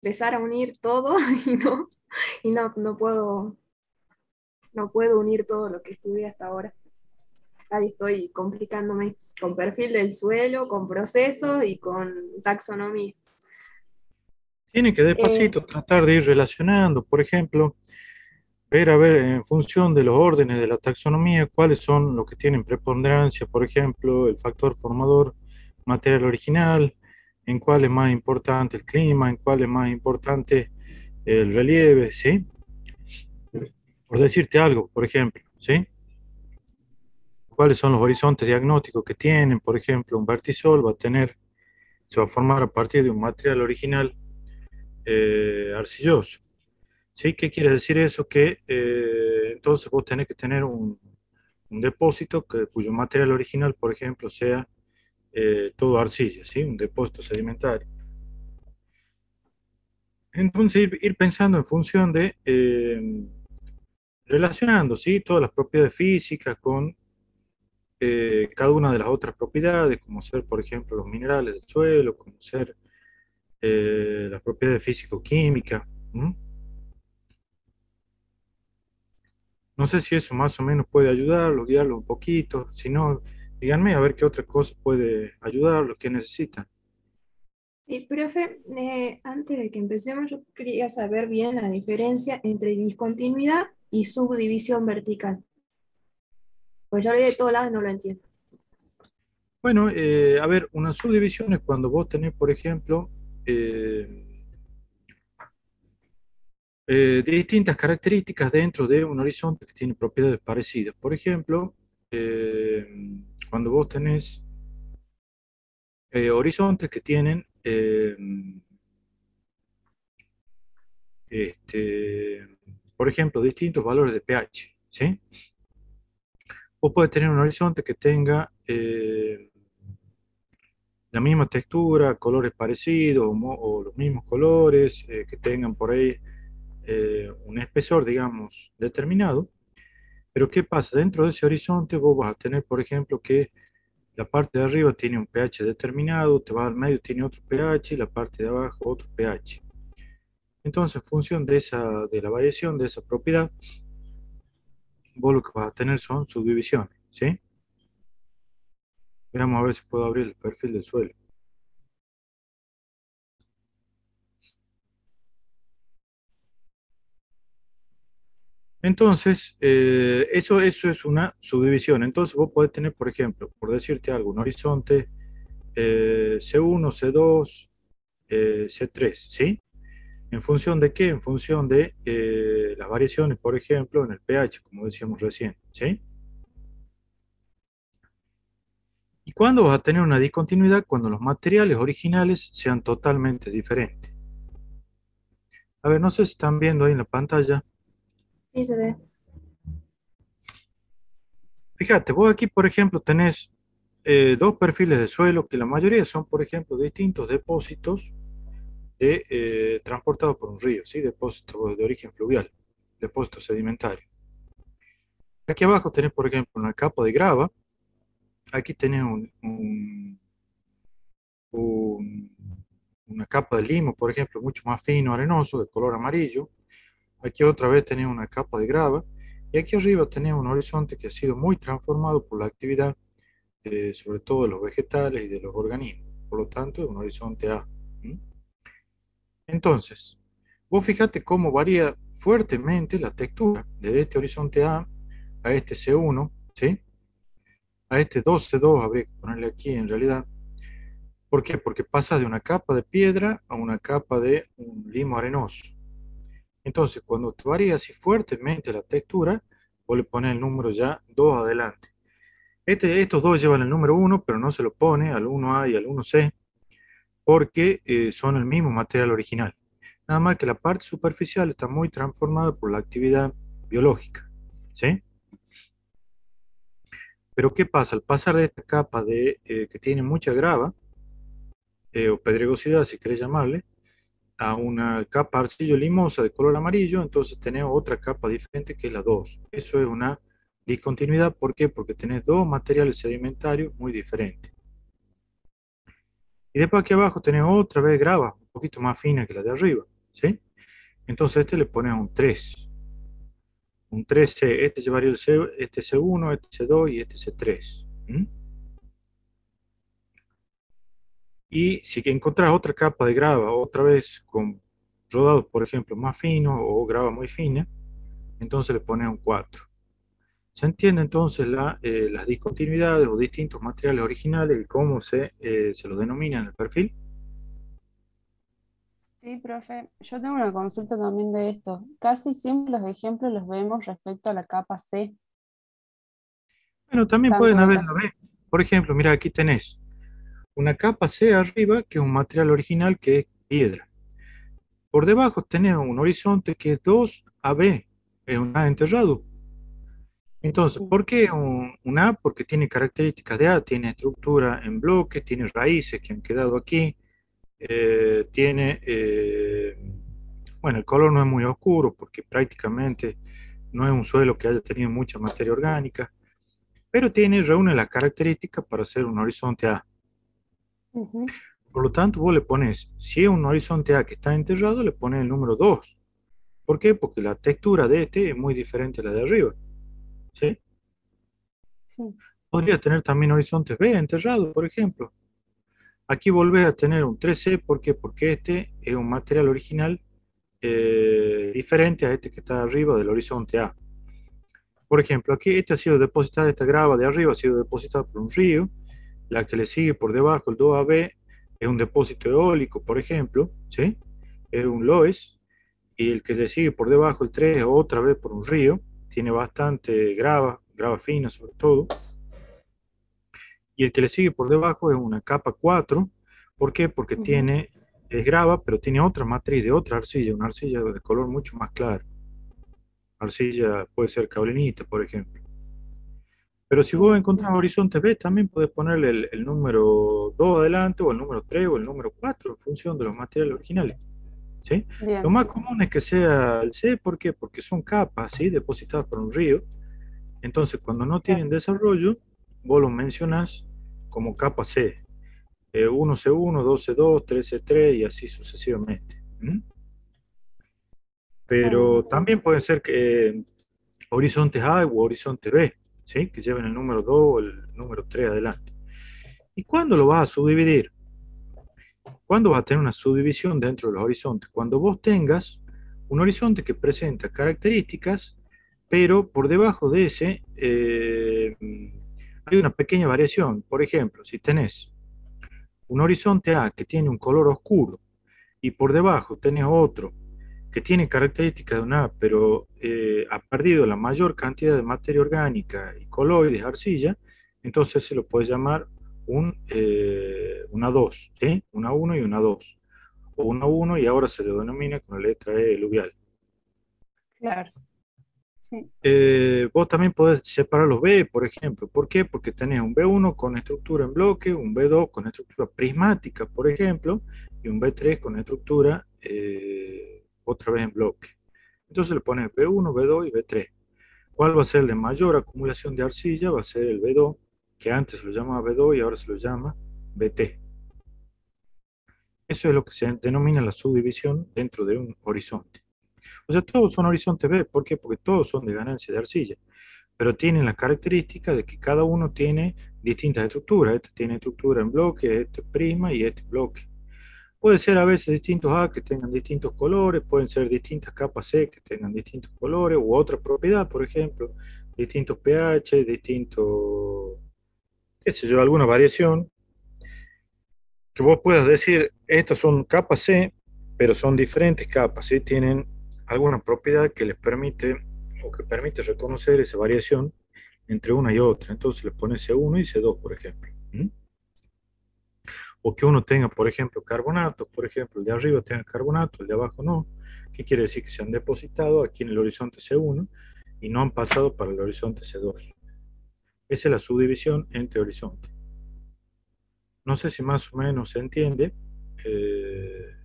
empezar a unir todo y no puedo unir todo lo que estudié hasta ahora. Ahí estoy complicándome con perfil del suelo, con procesos y con taxonomía. Tiene que Eh, despacito tratar de ir relacionando, por ejemplo, ver a ver en función de los órdenes de la taxonomía, cuáles son los que tienen preponderancia, por ejemplo, el factor formador, material original, en cuál es más importante el clima, en cuál es más importante el relieve, ¿sí? Por decirte algo, por ejemplo, ¿sí? ¿Cuáles son los horizontes diagnósticos que tienen? Por ejemplo, un vertisol se va a formar a partir de un material original arcilloso. ¿Sí? ¿Qué quiere decir eso? Que entonces vos tenés que tener un depósito cuyo material original, por ejemplo, sea todo arcilla, ¿sí? Un depósito sedimentario. Entonces ir pensando en función de relacionando, ¿sí? Todas las propiedades físicas con cada una de las otras propiedades, como ser, por ejemplo, los minerales del suelo, como ser las propiedades físico-químicas. ¿M? No sé si eso más o menos puede ayudarlos, guiarlos un poquito. Si no, díganme a ver qué otra cosa puede ayudarlos, qué necesitan. y profe, antes de que empecemos, yo quería saber bien la diferencia entre discontinuidad y subdivisión vertical. Pues yo leí de todos lados y no lo entiendo. Bueno, a ver, una subdivisión es cuando vos tenés, por ejemplo, eh, distintas características dentro de un horizonte que tiene propiedades parecidas. Por ejemplo, cuando vos tenés horizontes que tienen, este, por ejemplo, distintos valores de pH, ¿sí? Vos podés tener un horizonte que tenga la misma textura, colores parecidos o los mismos colores, que tengan por ahí un espesor, digamos, determinado. Pero ¿qué pasa? Dentro de ese horizonte vos vas a tener, por ejemplo, que la parte de arriba tiene un pH determinado, te vas al medio tiene otro pH y la parte de abajo otro pH. Entonces, en función de la variación de esa propiedad, vos lo que vas a tener son subdivisiones, ¿sí? Veamos a ver si puedo abrir el perfil del suelo. Entonces, eso es una subdivisión. Entonces, vos podés tener, por ejemplo, por decirte algo, un horizonte C1, C2, C3, ¿sí? ¿En función de qué? En función de las variaciones, por ejemplo, en el pH, como decíamos recién, ¿sí? ¿Y cuándo vas a tener una discontinuidad? Cuando los materiales originales sean totalmente diferentes. A ver, no sé si están viendo ahí en la pantalla. Sí, se ve. Fíjate, vos aquí, por ejemplo, tenés dos perfiles de suelo que la mayoría son, por ejemplo, distintos depósitos transportados por un río, ¿sí? Depósitos de origen fluvial, depósitos sedimentarios. Aquí abajo tenés, por ejemplo, una capa de grava. Aquí tenés un- una capa de limo, por ejemplo, mucho más fino, arenoso, de color amarillo. Aquí otra vez tenés una capa de grava. Y aquí arriba tenés un horizonte que ha sido muy transformado por la actividad, sobre todo de los vegetales y de los organismos. Por lo tanto, es un horizonte A. ¿Mm? Entonces, vos fíjate cómo varía fuertemente la textura de este horizonte a este C1, ¿sí? A este 2C2 habría que ponerle aquí en realidad. ¿Por qué? Porque pasa de una capa de piedra a una capa de un limo arenoso. Entonces, cuando te varía así fuertemente la textura, vos le pones el número ya 2 adelante. Estos dos llevan el número uno, pero no se lo pone al 1A y al 1C, porque son el mismo material original. Nada más que la parte superficial está muy transformada por la actividad biológica. ¿Sí? Pero ¿qué pasa? Al pasar de esta capa que tiene mucha grava, o pedregosidad, si querés llamarle, a una capa arcillo limosa de color amarillo, entonces tenemos otra capa diferente que es la 2. Eso es una discontinuidad. ¿Por qué? Porque tenés dos materiales sedimentarios muy diferentes. Y después aquí abajo tenés otra vez grava, un poquito más fina que la de arriba. ¿sí? Entonces a este le pones un 3. Un 3C, este llevaría el C, este C1, este C2 y este C3. ¿Mm? Y si encontrás otra capa de grava, otra vez con rodados, por ejemplo, más finos o grava muy fina, entonces le pones un 4. Se entiende entonces las discontinuidades o distintos materiales originales y cómo se los denomina en el perfil. Sí, profe, yo tengo una consulta también de esto. Casi siempre los ejemplos los vemos respecto a la capa C, Bueno, también tanto pueden de haber la los... B. Por ejemplo, mira, aquí tenés una capa C arriba, que es un material original que es piedra. Por debajo tenés un horizonte que es 2AB, es un A enterrado. Entonces, ¿por qué un A? Porque tiene características de A, tiene estructura en bloque, tiene raíces que han quedado aquí, tiene, bueno, el color no es muy oscuro porque prácticamente no es un suelo que haya tenido mucha materia orgánica, pero reúne las características para ser un horizonte A. Ujú. Por lo tanto, vos le pones, si es un horizonte A que está enterrado, le pones el número 2. ¿Por qué? Porque la textura de este es muy diferente a la de arriba, ¿sí? Sí. Podría tener también horizontes B enterrados, por ejemplo. Aquí volvés a tener un 3C, ¿por qué? Porque este es un material original diferente a este que está arriba del horizonte A. Por ejemplo, aquí este ha sido depositada, esta grava de arriba ha sido depositada por un río, la que le sigue por debajo, el 2AB, es un depósito eólico, por ejemplo, ¿sí? Es un loess, y el que le sigue por debajo, el 3, es otra vez por un río, tiene bastante grava, grava fina sobre todo, y el que le sigue por debajo es una capa 4. ¿Por qué? Porque Ujú. es grava, pero tiene otra matriz de otra arcilla, una arcilla de color mucho más claro. Arcilla puede ser cablenita, por ejemplo. Pero si vos encontrás Bien, horizonte B, también podés ponerle el número 2 adelante, o el número 3 o el número 4 en función de los materiales originales. ¿Sí? Lo bien. más común es que sea el C, ¿por qué? Porque son capas, ¿sí? Depositadas por un río. Entonces, cuando no Claro. tienen desarrollo, vos los mencionás como capa C. 1C1, 2C2, 3C3 y así sucesivamente. ¿Mm? Está bien. Pero también pueden ser que horizontes A u horizonte B, ¿sí? Que lleven el número 2 o el número 3 adelante. ¿Y cuándo lo vas a subdividir? ¿Cuándo vas a tener una subdivisión dentro de los horizontes? Cuando vos tengas un horizonte que presenta características, pero por debajo de ese hay una pequeña variación. Por ejemplo, si tenés un horizonte A que tiene un color oscuro y por debajo tenés otro que tiene características de un A, pero ha perdido la mayor cantidad de materia orgánica y coloides, arcilla, entonces se lo puede llamar una 2, ¿sí? Una uno y una 2. O una uno y ahora se lo denomina con la letra E eluvial. Claro. Sí. Vos también podés separar los B, por ejemplo. ¿Por qué? Porque tenés un B1 con estructura en bloque, un B2 con estructura prismática, por ejemplo, y un B3 con estructura otra vez en bloque. Entonces le pones B1, B2 y B3. ¿Cuál va a ser el de mayor acumulación de arcilla? Va a ser el B2, que antes se lo llamaba B2 y ahora se lo llama BT. Eso es lo que se denomina la subdivisión dentro de un horizonte. O sea, todos son horizontes B. ¿Por qué? Porque todos son de ganancia de arcilla, pero tienen la característica de que cada uno tiene distintas estructuras. Este tiene estructura en bloque, este prisma y este bloque. Puede ser a veces distintos A que tengan distintos colores, pueden ser distintas capas C que tengan distintos colores, u otra propiedad, por ejemplo, distintos pH, distintos, qué sé yo, alguna variación, que vos puedas decir, estas son capas C, pero son diferentes capas, ¿sí? Tienen alguna propiedad que les permite o que permite reconocer esa variación entre una y otra. Entonces le pones C1 y C2, por ejemplo. ¿Mm? O que uno tenga, por ejemplo, carbonatos, por ejemplo, el de arriba tenga carbonato, el de abajo no. ¿Qué quiere decir? Que se han depositado aquí en el horizonte C1 y no han pasado para el horizonte C2. Esa es la subdivisión entre horizontes. No sé si más o menos se entiende. eh,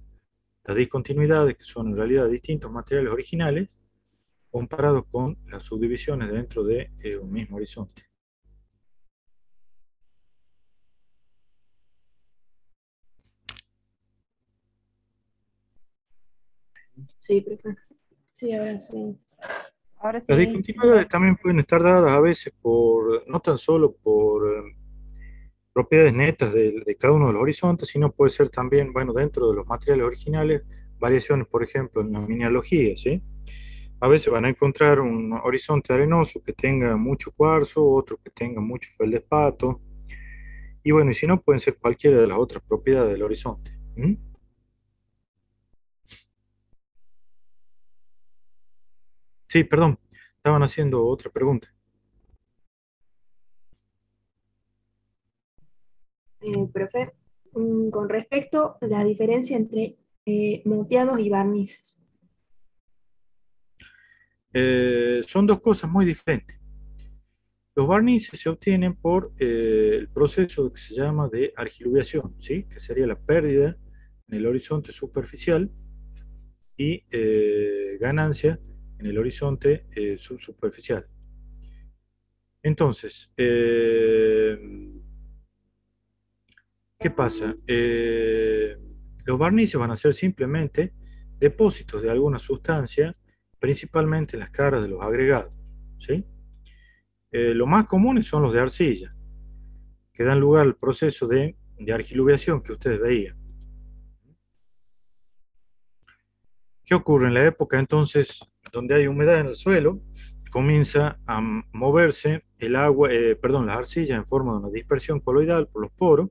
las discontinuidades, que son en realidad distintos materiales originales, comparados con las subdivisiones dentro de un mismo horizonte. Sí, profe. Sí, ahora sí. Ahora Las sí, discontinuidades también pueden estar dadas a veces por, no tan solo por propiedades netas de cada uno de los horizontes, sino puede ser también, bueno, dentro de los materiales originales, variaciones, por ejemplo, en la mineralogía, ¿sí? A veces van a encontrar un horizonte arenoso que tenga mucho cuarzo, otro que tenga mucho feldespato, y bueno, y si no, pueden ser cualquiera de las otras propiedades del horizonte. ¿Mm? Sí, perdón, estaban haciendo otra pregunta. Profe, con respecto a la diferencia entre moteados y barnices. Son dos cosas muy diferentes. Los barnices se obtienen por el proceso que se llama de argiluviación, ¿sí? Que sería la pérdida en el horizonte superficial y ganancia en el horizonte subsuperficial. Entonces, ¿qué pasa? Los barnices van a ser simplemente depósitos de alguna sustancia, principalmente en las caras de los agregados, ¿sí? Los más comunes son los de arcilla, que dan lugar al proceso de argiluviación que ustedes veían. ¿Qué ocurre en la época entonces donde hay humedad en el suelo? Comienza a moverse el agua, perdón, las arcillas en forma de una dispersión coloidal por los poros,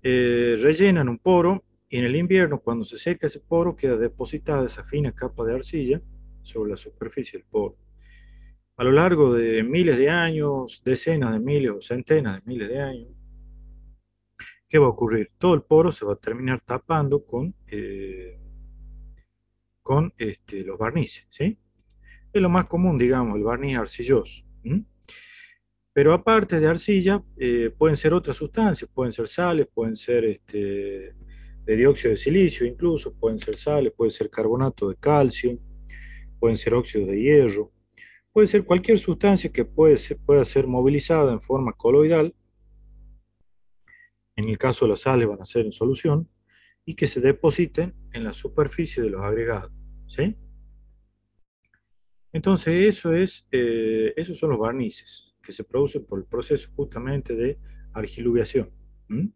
rellenan un poro y en el invierno cuando se seca ese poro queda depositada esa fina capa de arcilla sobre la superficie del poro. A lo largo de miles de años, decenas de miles o centenas de miles de años, ¿qué va a ocurrir? Todo el poro se va a terminar tapando con los barnices, ¿sí? Es lo más común, digamos, el barniz arcilloso. ¿Mm? Pero aparte de arcilla, pueden ser otras sustancias, pueden ser sales, pueden ser de dióxido de silicio incluso, pueden ser sales, puede ser carbonato de calcio, pueden ser óxidos de hierro, puede ser cualquier sustancia que pueda ser movilizada en forma coloidal, en el caso de las sales van a ser en solución, y que se depositen en la superficie de los agregados, ¿sí? Entonces, esos son los barnices que se producen por el proceso justamente de argiluviación. ¿Mm?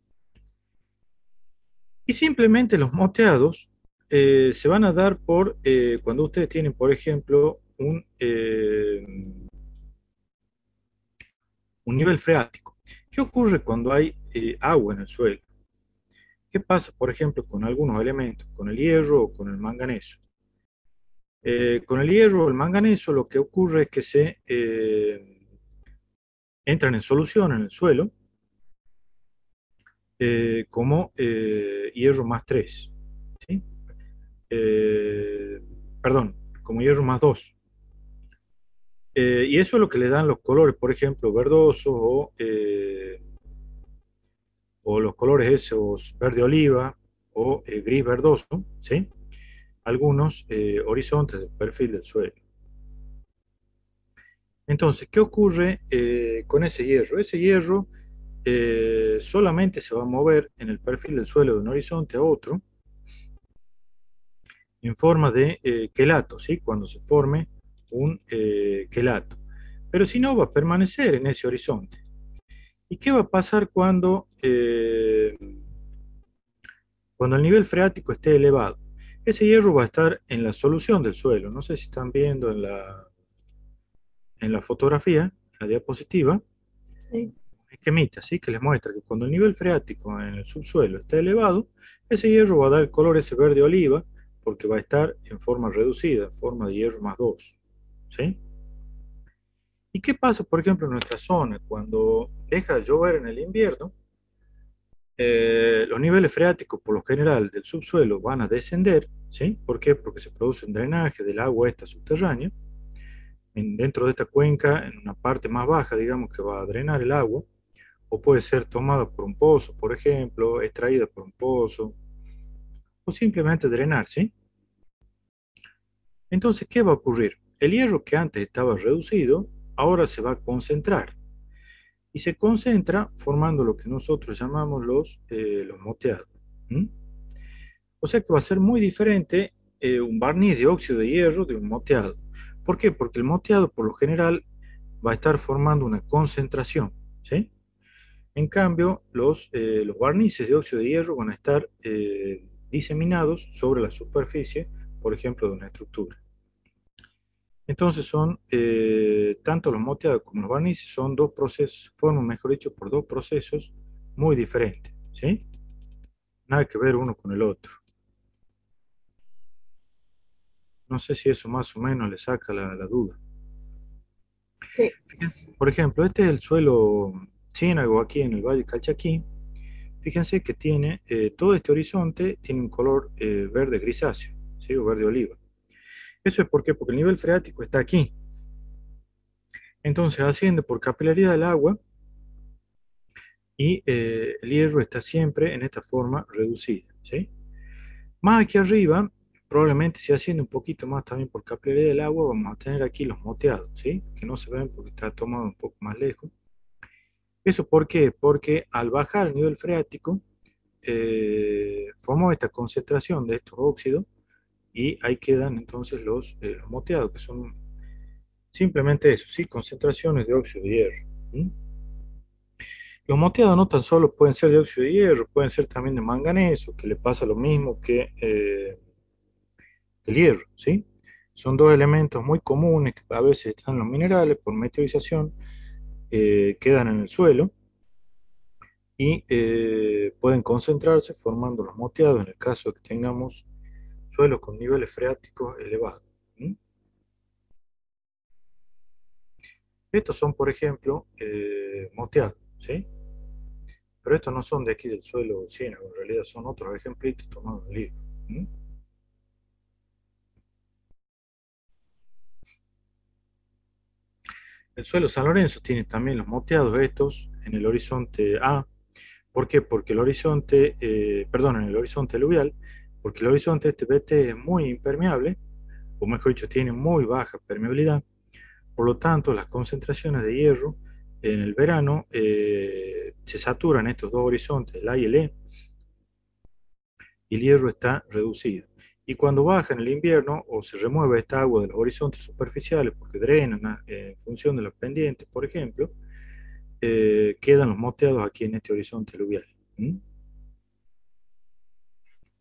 Y simplemente los moteados se van a dar por cuando ustedes tienen, por ejemplo, un nivel freático. ¿Qué ocurre cuando hay agua en el suelo? ¿Qué pasa, por ejemplo, con algunos elementos, con el hierro o con el manganeso? Con el hierro o el manganeso lo que ocurre es que se entran en solución en el suelo como hierro más 3, ¿sí? Eh, perdón, como hierro más 2. Y eso es lo que le dan los colores, por ejemplo, verdosos o los colores esos verde oliva o gris verdoso, ¿sí? Algunos horizontes del perfil del suelo. Entonces, ¿qué ocurre con ese hierro? Ese hierro solamente se va a mover en el perfil del suelo de un horizonte a otro en forma de quelato, ¿sí? Cuando se forme un quelato. Pero si no, va a permanecer en ese horizonte. ¿Y qué va a pasar cuando el nivel freático esté elevado? Ese hierro va a estar en la solución del suelo. No sé si están viendo en la fotografía, en la diapositiva, Sí. un esquemita, ¿sí? Que les muestra que cuando el nivel freático en el subsuelo está elevado, ese hierro va a dar el color ese verde oliva porque va a estar en forma reducida, en forma de hierro más 2. ¿Sí? ¿Y qué pasa, por ejemplo, en nuestra zona? Cuando deja de llover en el invierno, los niveles freáticos por lo general del subsuelo van a descender, ¿sí? ¿Por qué? Porque se produce un drenaje del agua esta subterránea, dentro de esta cuenca, en una parte más baja, digamos, que va a drenar el agua, o puede ser tomada por un pozo, por ejemplo, extraída por un pozo, o simplemente drenar, ¿sí? Entonces, ¿qué va a ocurrir? El hierro que antes estaba reducido, ahora se va a concentrar, y se concentra formando lo que nosotros llamamos los moteados. ¿Mm? O sea que va a ser muy diferente un barniz de óxido de hierro de un moteado. ¿Por qué? Porque el moteado por lo general va a estar formando una concentración, ¿sí? En cambio, los barnices de óxido de hierro van a estar diseminados sobre la superficie, por ejemplo, de una estructura. Entonces tanto los moteados como los barnices son dos procesos, forman, mejor dicho, por dos procesos muy diferentes, ¿sí? Nada que ver uno con el otro. No sé si eso más o menos le saca la duda. Sí. Fíjense, por ejemplo, este es el suelo ciénago aquí en el Valle Calchaquí. Fíjense que tiene, todo este horizonte tiene un color verde grisáceo, ¿sí? O verde oliva. ¿Eso es por qué? Porque el nivel freático está aquí. Entonces asciende por capilaridad del agua y el hierro está siempre en esta forma reducida, ¿sí? Más aquí arriba, probablemente si asciende un poquito más también por capilaridad del agua, vamos a tener aquí los moteados, ¿sí? Que no se ven porque está tomado un poco más lejos. ¿Eso por qué? Porque al bajar el nivel freático, formó esta concentración de estos óxidos y ahí quedan entonces los moteados, que son simplemente eso, ¿sí? Concentraciones de óxido de hierro. ¿Mm? Los moteados no tan solo pueden ser de óxido de hierro, pueden ser también de manganeso, que le pasa lo mismo que el hierro, ¿sí? Son dos elementos muy comunes que a veces están en los minerales por meteorización, quedan en el suelo y pueden concentrarse formando los moteados en el caso de que tengamos suelos con niveles freáticos elevados. ¿Mm? Estos son, por ejemplo, moteados, ¿sí? Pero estos no son de aquí del suelo ciénago, en realidad son otros ejemplitos tomados del libro. ¿Mm? El suelo San Lorenzo tiene también los moteados estos en el horizonte A. ¿Por qué? Porque el horizonte, perdón, en el horizonte aluvial, porque el horizonte este BT es muy impermeable, o mejor dicho, tiene muy baja permeabilidad. Por lo tanto, las concentraciones de hierro en el verano se saturan estos dos horizontes, el A y el E, y el hierro está reducido. Y cuando baja en el invierno o se remueve esta agua de los horizontes superficiales porque drenan en función de las pendientes, por ejemplo, quedan los moteados aquí en este horizonte aluvial. ¿Mm?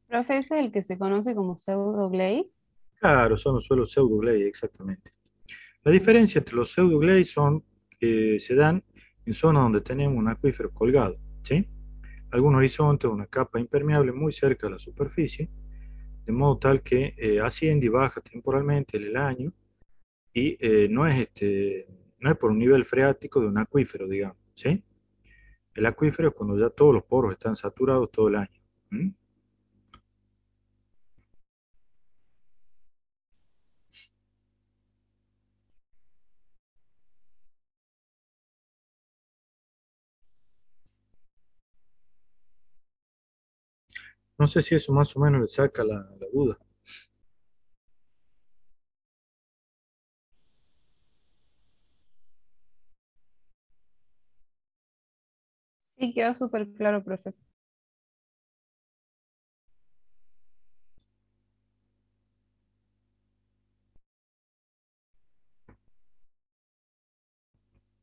Profe, ese es el que se conoce como pseudo-glade. Claro, son los suelos pseudo-gley, exactamente. La diferencia entre los pseudo-gley son que se dan en zonas donde tenemos un acuífero colgado, ¿sí? Algún horizonte o una capa impermeable muy cerca de la superficie, de modo tal que asciende y baja temporalmente en el año y no es por un nivel freático de un acuífero, digamos, ¿sí? El acuífero es cuando ya todos los poros están saturados todo el año. ¿Mm? No sé si eso más o menos le saca la duda. Sí, quedó súper claro, profe.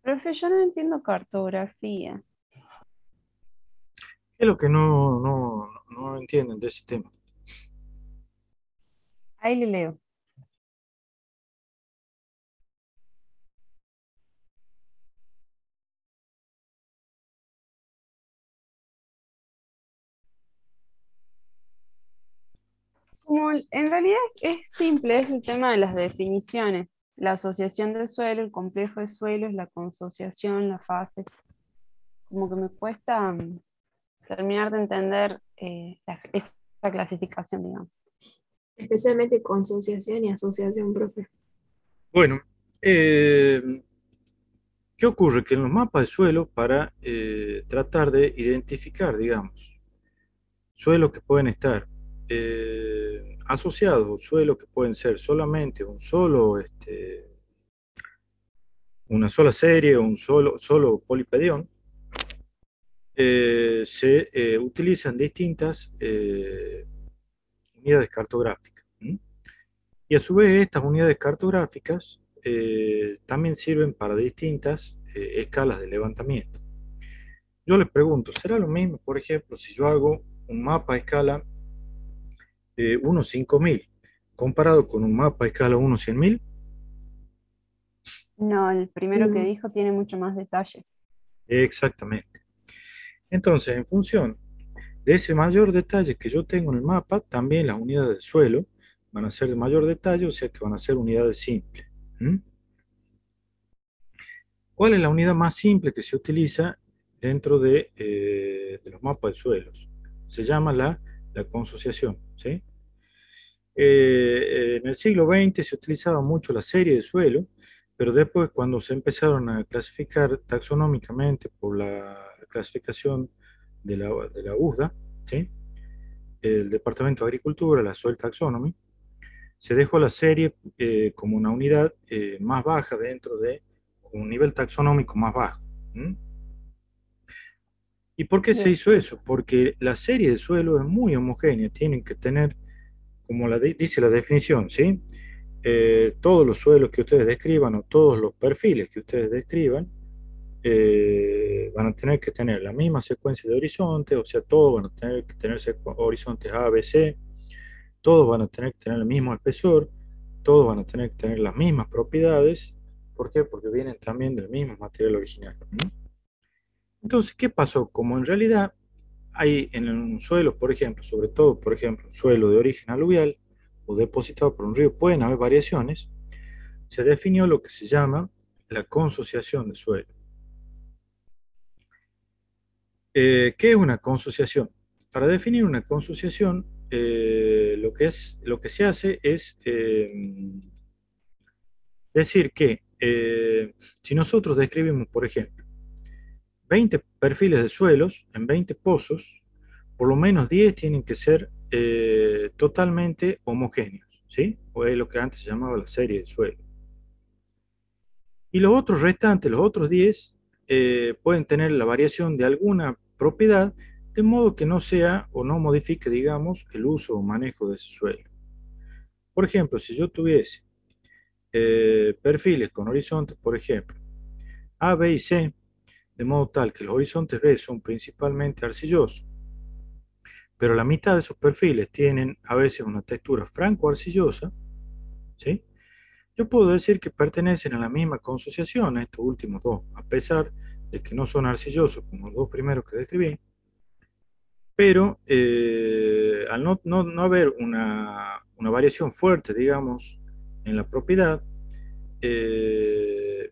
Profe, yo no entiendo cartografía. ¿Qué es lo que no entienden de ese tema? Ahí le leo. En realidad es simple, es el tema de las definiciones. La asociación del suelo, el complejo de suelos, la consociación, la fase. Como que me cuesta terminar de entender esa clasificación, digamos. Especialmente consociación y asociación, profe. Bueno, eh, ¿qué ocurre? Que en los mapas de suelo, para tratar de identificar, digamos, suelos que pueden estar asociados o suelos que pueden ser solamente una sola serie o un solo polipedión, se utilizan distintas unidades cartográficas, ¿Mm? Y a su vez, estas unidades cartográficas también sirven para distintas escalas de levantamiento. Yo les pregunto, ¿será lo mismo, por ejemplo, si yo hago un mapa a escala 1:5000 comparado con un mapa a escala 1:100.000? No, el primero que No. dijo tiene mucho más detalle. Exactamente. Entonces, en función de ese mayor detalle que yo tengo en el mapa, también las unidades de suelo van a ser de mayor detalle, o sea que van a ser unidades simples. ¿Mm? ¿Cuál es la unidad más simple que se utiliza dentro de los mapas de suelos? Se llama la consociación, ¿sí? En el siglo XX se utilizaba mucho la serie de suelo, pero después cuando se empezaron a clasificar taxonómicamente por la clasificación de la USDA, ¿sí? El Departamento de Agricultura, la Soil Taxonomy, se dejó la serie como una unidad más baja dentro de un nivel taxonómico más bajo. ¿Mm? ¿Y por qué se Bien, hizo eso? Porque la serie de suelo es muy homogénea, tienen que tener, como dice la definición, ¿sí? Todos los suelos que ustedes describan o todos los perfiles que ustedes describan van a tener que tener la misma secuencia de horizontes, o sea, todos van a tener que tener horizontes A, B, C, todos van a tener que tener el mismo espesor, todos van a tener que tener las mismas propiedades. ¿Por qué? Porque vienen también del mismo material original. ¿Mm? Entonces, ¿qué pasó? Como en realidad hay en un suelo, por ejemplo, sobre todo, por ejemplo, un suelo de origen aluvial o depositado por un río, pueden haber variaciones, se definió lo que se llama la consociación de suelo. ¿Qué es una consociación? Para definir una consociación, lo que se hace es decir que si nosotros describimos, por ejemplo, 20 perfiles de suelos en 20 pozos, por lo menos 10 tienen que ser totalmente homogéneos, ¿sí? O es lo que antes se llamaba la serie de suelos. Y los otros restantes, los otros 10, pueden tener la variación de alguna propiedad, de modo que no sea o no modifique, digamos, el uso o manejo de ese suelo. Por ejemplo, si yo tuviese perfiles con horizontes, por ejemplo, A, B y C, de modo tal que los horizontes B son principalmente arcillosos, pero la mitad de esos perfiles tienen a veces una textura franco-arcillosa, ¿sí? Yo puedo decir que pertenecen a la misma consociación, estos últimos dos, a pesar de que no son arcillosos como los dos primeros que describí, pero al no haber una variación fuerte, digamos, en la propiedad,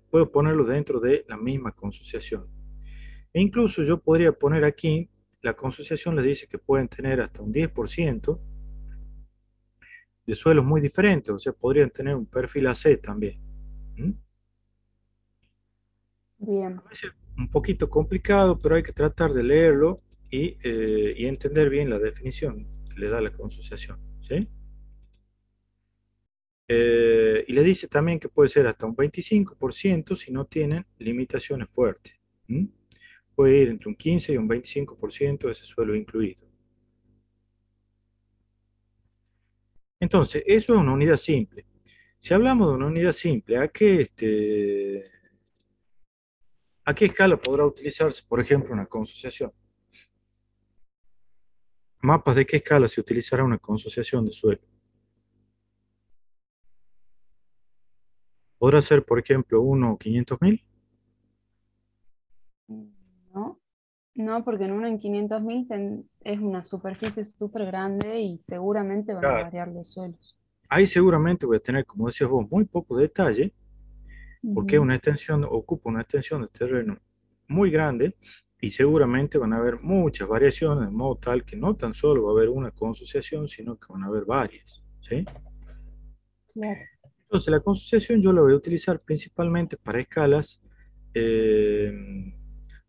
puedo ponerlo dentro de la misma consociación. E incluso yo podría poner aquí, la consociación les dice que pueden tener hasta un 10% de suelos muy diferentes, o sea, podrían tener un perfil AC también. ¿Mm? bien, A veces un poquito complicado, pero hay que tratar de leerlo y entender bien la definición que le da la consociación, ¿sí? Y le dice también que puede ser hasta un 25% si no tienen limitaciones fuertes. ¿Mm? Puede ir entre un 15 y un 25% de ese suelo incluido. Entonces, eso es una unidad simple. Si hablamos de una unidad simple, ¿a qué escala podrá utilizarse, por ejemplo, una consociación? ¿Mapas de qué escala se utilizará una consociación de suelo? ¿Podrá ser, por ejemplo, 1:500.000? ¿no? No, porque en uno en 500.000 es una superficie súper grande y seguramente van a Claro. variar los suelos. Ahí seguramente voy a tener, como decías vos, muy poco detalle, porque Ujú. ocupa una extensión de terreno muy grande y seguramente van a haber muchas variaciones, de modo tal que no tan solo va a haber una consociación, sino que van a haber varias, ¿sí? Claro. Entonces, la consociación yo la voy a utilizar principalmente para escalas eh,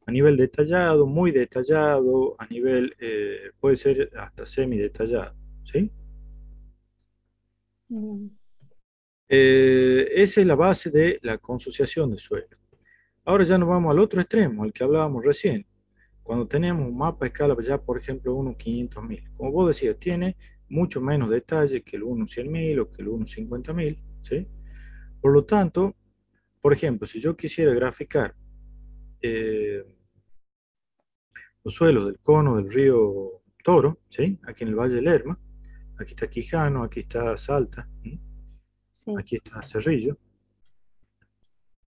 a nivel detallado, muy detallado, a nivel, puede ser hasta semi-detallado, ¿sí? Bien. Esa es la base de la consociación de suelo. Ahora ya nos vamos al otro extremo, al que hablábamos recién. Cuando tenemos un mapa a escala ya, por ejemplo, 1:500.000. Como vos decías, tiene mucho menos detalle que el 1/100.000 o que el 1/50.000, ¿sí? Por lo tanto, por ejemplo, si yo quisiera graficar eh, los suelos del cono del río Toro, ¿sí? Aquí en el Valle del Lerma, aquí está Quijano, aquí está Salta, ¿sí? Sí. Aquí está Cerrillo.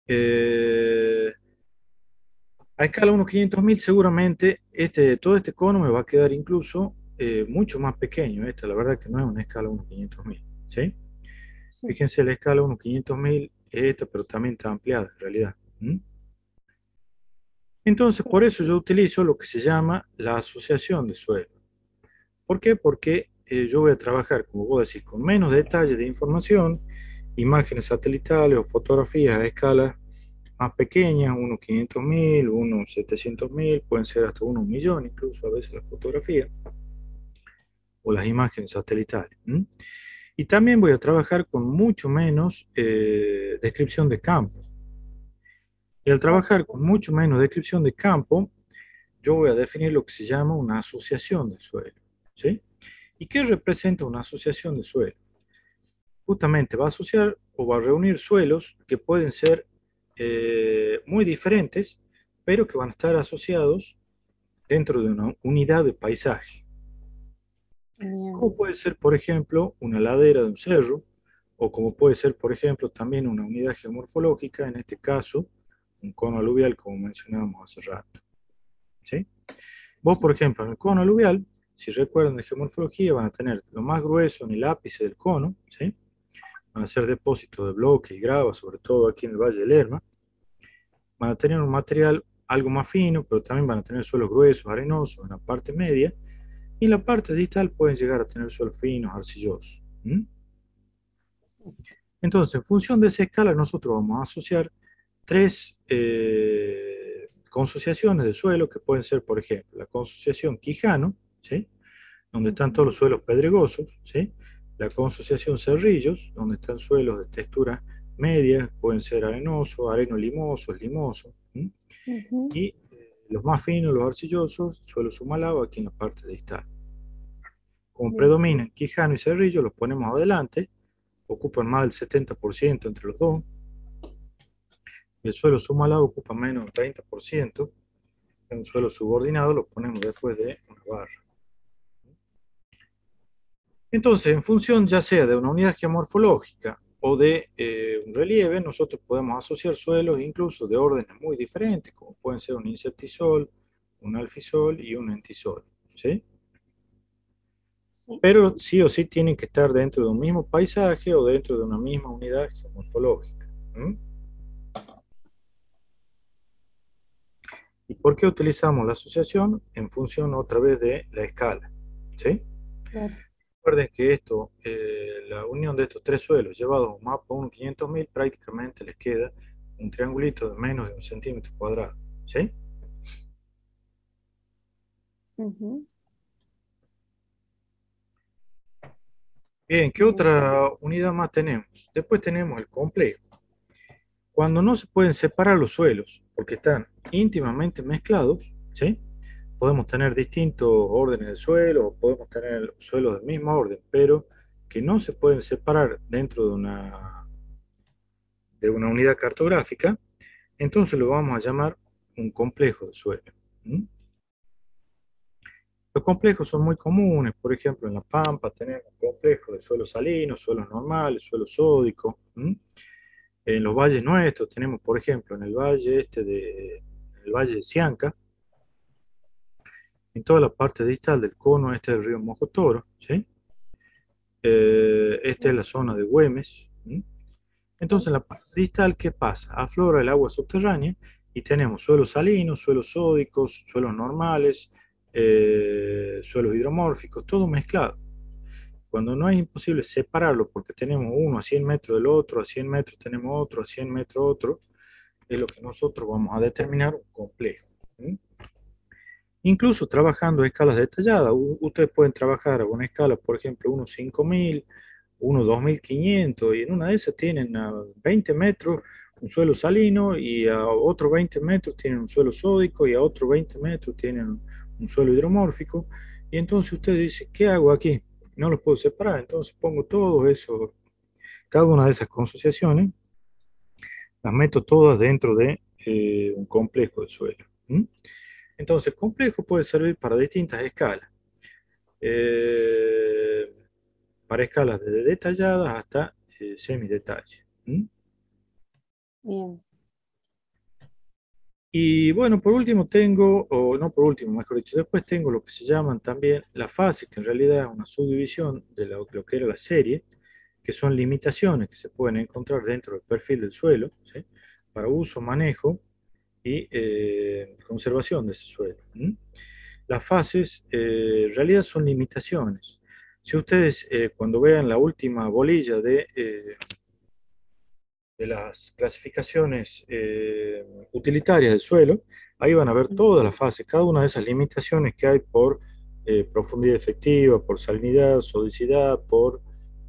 Eh, a escala 1/500.000 seguramente todo este cono me va a quedar incluso mucho más pequeño. Esta la verdad que no es una escala 1/500.000, ¿sí? Sí. Fíjense, la escala 1/500.000 es esta, pero también está ampliada en realidad. ¿Mm? Entonces, por eso yo utilizo lo que se llama la asociación de suelo. ¿Por qué? Porque yo voy a trabajar, como vos decís, con menos detalle de información, imágenes satelitales o fotografías a escalas más pequeñas, unos 500.000, unos 700.000, pueden ser hasta unos 1.000.000 incluso a veces las fotografías o las imágenes satelitales. ¿Mm? Y también voy a trabajar con mucho menos descripción de campo. Y al Claro. trabajar con mucho menos descripción de campo, yo voy a definir lo que se llama una asociación de suelo, ¿sí? ¿Y qué representa una asociación de suelo? Justamente va a asociar o va a reunir suelos que pueden ser muy diferentes, pero que van a estar asociados dentro de una unidad de paisaje. Bien. Como puede ser, por ejemplo, una ladera de un cerro, o como puede ser, por ejemplo, también una unidad geomorfológica, en este caso, un cono aluvial, como mencionábamos hace rato, ¿sí? Vos, Sí. por ejemplo, en el cono aluvial, si recuerdan de geomorfología, van a tener lo más grueso en el ápice del cono, ¿sí? Van a ser depósitos de bloque y grava, sobre todo aquí en el Valle del Lerma. Van a tener un material algo más fino, pero también van a tener suelos gruesos, arenosos en la parte media, y en la parte distal pueden llegar a tener suelos finos, arcillosos. ¿Mm? Entonces, en función de esa escala, nosotros vamos a asociar tres consociaciones de suelo, que pueden ser, por ejemplo, la consociación Quijano, ¿sí? Donde están Ujú. todos los suelos pedregosos, ¿sí? La consociación Cerrillos, donde están suelos de textura media, pueden ser arenosos, areno-limosos, limosos, ¿sí? Ujú. Y los más finos, los arcillosos, suelos Humalao, aquí en la parte distal. Como Bien. predominan Quijano y Cerrillo, los ponemos adelante, ocupan más del 70% entre los dos. El suelo Humalao ocupa menos del 30%. En un suelo subordinado lo ponemos después de una barra. Entonces, en función ya sea de una unidad geomorfológica o de un relieve, nosotros podemos asociar suelos incluso de órdenes muy diferentes, como pueden ser un inceptisol, un alfisol y un entisol, ¿sí? Sí. Pero sí o sí tienen que estar dentro de un mismo paisaje o dentro de una misma unidad geomorfológica. ¿Mm? ¿Y por qué utilizamos la asociación? En función otra vez de la escala, ¿sí? Claro. Recuerden que esto, la unión de estos tres suelos llevados a un mapa 1/500.000, prácticamente les queda un triangulito de menos de 1 centímetro cuadrado, ¿sí? Ujú. Bien, ¿qué Bien. otra unidad más tenemos? Después tenemos el complejo. Cuando no se pueden separar los suelos, porque están íntimamente mezclados, ¿sí? Podemos tener distintos órdenes de suelo, o podemos tener suelos del mismo orden, pero que no se pueden separar dentro de una unidad cartográfica, entonces lo vamos a llamar un complejo de suelo. ¿Mm? Los complejos son muy comunes, por ejemplo, en La Pampa tenemos complejos de suelos salinos, suelos normales, suelos sódicos. ¿Mm? En los valles nuestros tenemos, por ejemplo, en el valle en el valle de Sianca, en toda la parte distal del cono este del río Mojotoro, ¿sí? Esta es la zona de Güemes. ¿Mm? Entonces, Sí. en la parte distal, ¿qué pasa? Aflora el agua subterránea y tenemos suelos salinos, suelos sódicos, suelos normales, suelos hidromórficos, todo mezclado. Cuando no es imposible separarlo porque tenemos uno a 100 metros del otro, a 100 metros tenemos otro, a 100 metros otro, es lo que nosotros vamos a determinar un complejo. ¿Mm? Incluso trabajando a escalas detalladas, ustedes pueden trabajar a una escala, por ejemplo, unos 5.000, unos 2.500, y en una de esas tienen a 20 metros un suelo salino, y a otros 20 metros tienen un suelo sódico, y a otros 20 metros tienen un suelo hidromórfico. Y entonces usted dice, ¿qué hago aquí? No los puedo separar, entonces pongo todo eso, cada una de esas consociaciones, las meto todas dentro de un complejo de suelo. ¿Mm? Entonces, el complejo puede servir para distintas escalas. Eh, para escalas desde detalladas hasta semidetalle. ¿Mm? Bien. Y bueno, por último tengo, o no por último, mejor dicho, después tengo lo que se llaman también las fases, que en realidad es una subdivisión de lo que era la serie, que son limitaciones que se pueden encontrar dentro del perfil del suelo, ¿sí? Para uso, manejo y conservación de ese suelo. ¿Mm? Las fases en realidad son limitaciones. Si ustedes cuando vean la última bolilla de las clasificaciones utilitarias del suelo, ahí van a ver todas las fases, cada una de esas limitaciones que hay por profundidad efectiva, por salinidad, sodicidad, por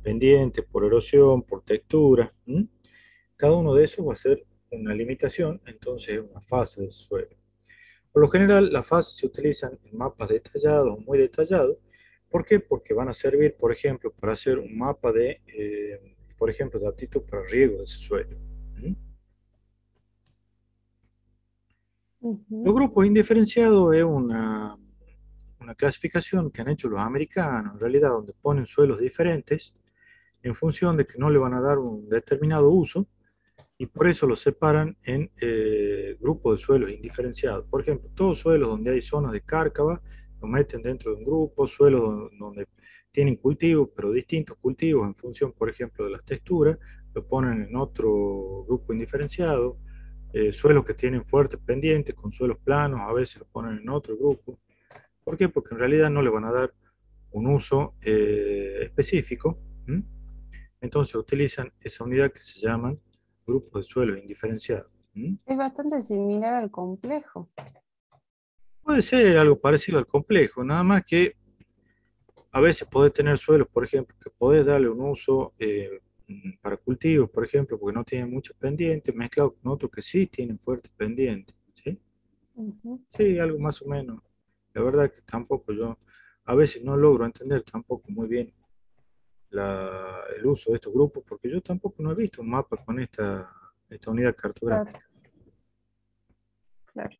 pendiente, por erosión, por textura. ¿M? Cada uno de esos va a ser una limitación, entonces una fase del suelo. Por lo general, las fases se utilizan en mapas detallados o muy detallados. ¿Por qué? Porque van a servir, por ejemplo, para hacer un mapa de, por ejemplo, de aptitud para riego de ese suelo. ¿Mm? Los Ujú. grupos indiferenciados es una clasificación que han hecho los americanos, en realidad, donde ponen suelos diferentes en función de que no le van a dar un determinado uso y por eso los separan en grupos de suelos indiferenciados. Por ejemplo, todos suelos donde hay zonas de cárcava lo meten dentro de un grupo, suelos donde tienen cultivos, pero distintos cultivos en función, por ejemplo, de las texturas, lo ponen en otro grupo indiferenciado. Suelos que tienen fuertes pendientes con suelos planos, a veces lo ponen en otro grupo. ¿Por qué? Porque en realidad no le van a dar un uso específico. ¿M? Entonces utilizan esa unidad que se llaman grupos de suelo indiferenciados. ¿M? Es bastante similar al complejo. Puede ser algo parecido al complejo, nada más que a veces podés tener suelos, por ejemplo, que podés darle un uso para cultivos, por ejemplo, porque no tienen muchos pendientes, mezclado con otros que sí tienen fuertes pendientes. ¿Sí? Ujú. Sí, algo más o menos. La verdad que tampoco yo, a veces no logro entender tampoco muy bien el uso de estos grupos, porque yo tampoco no he visto un mapa con esta unidad Claro, cartográfica. claro.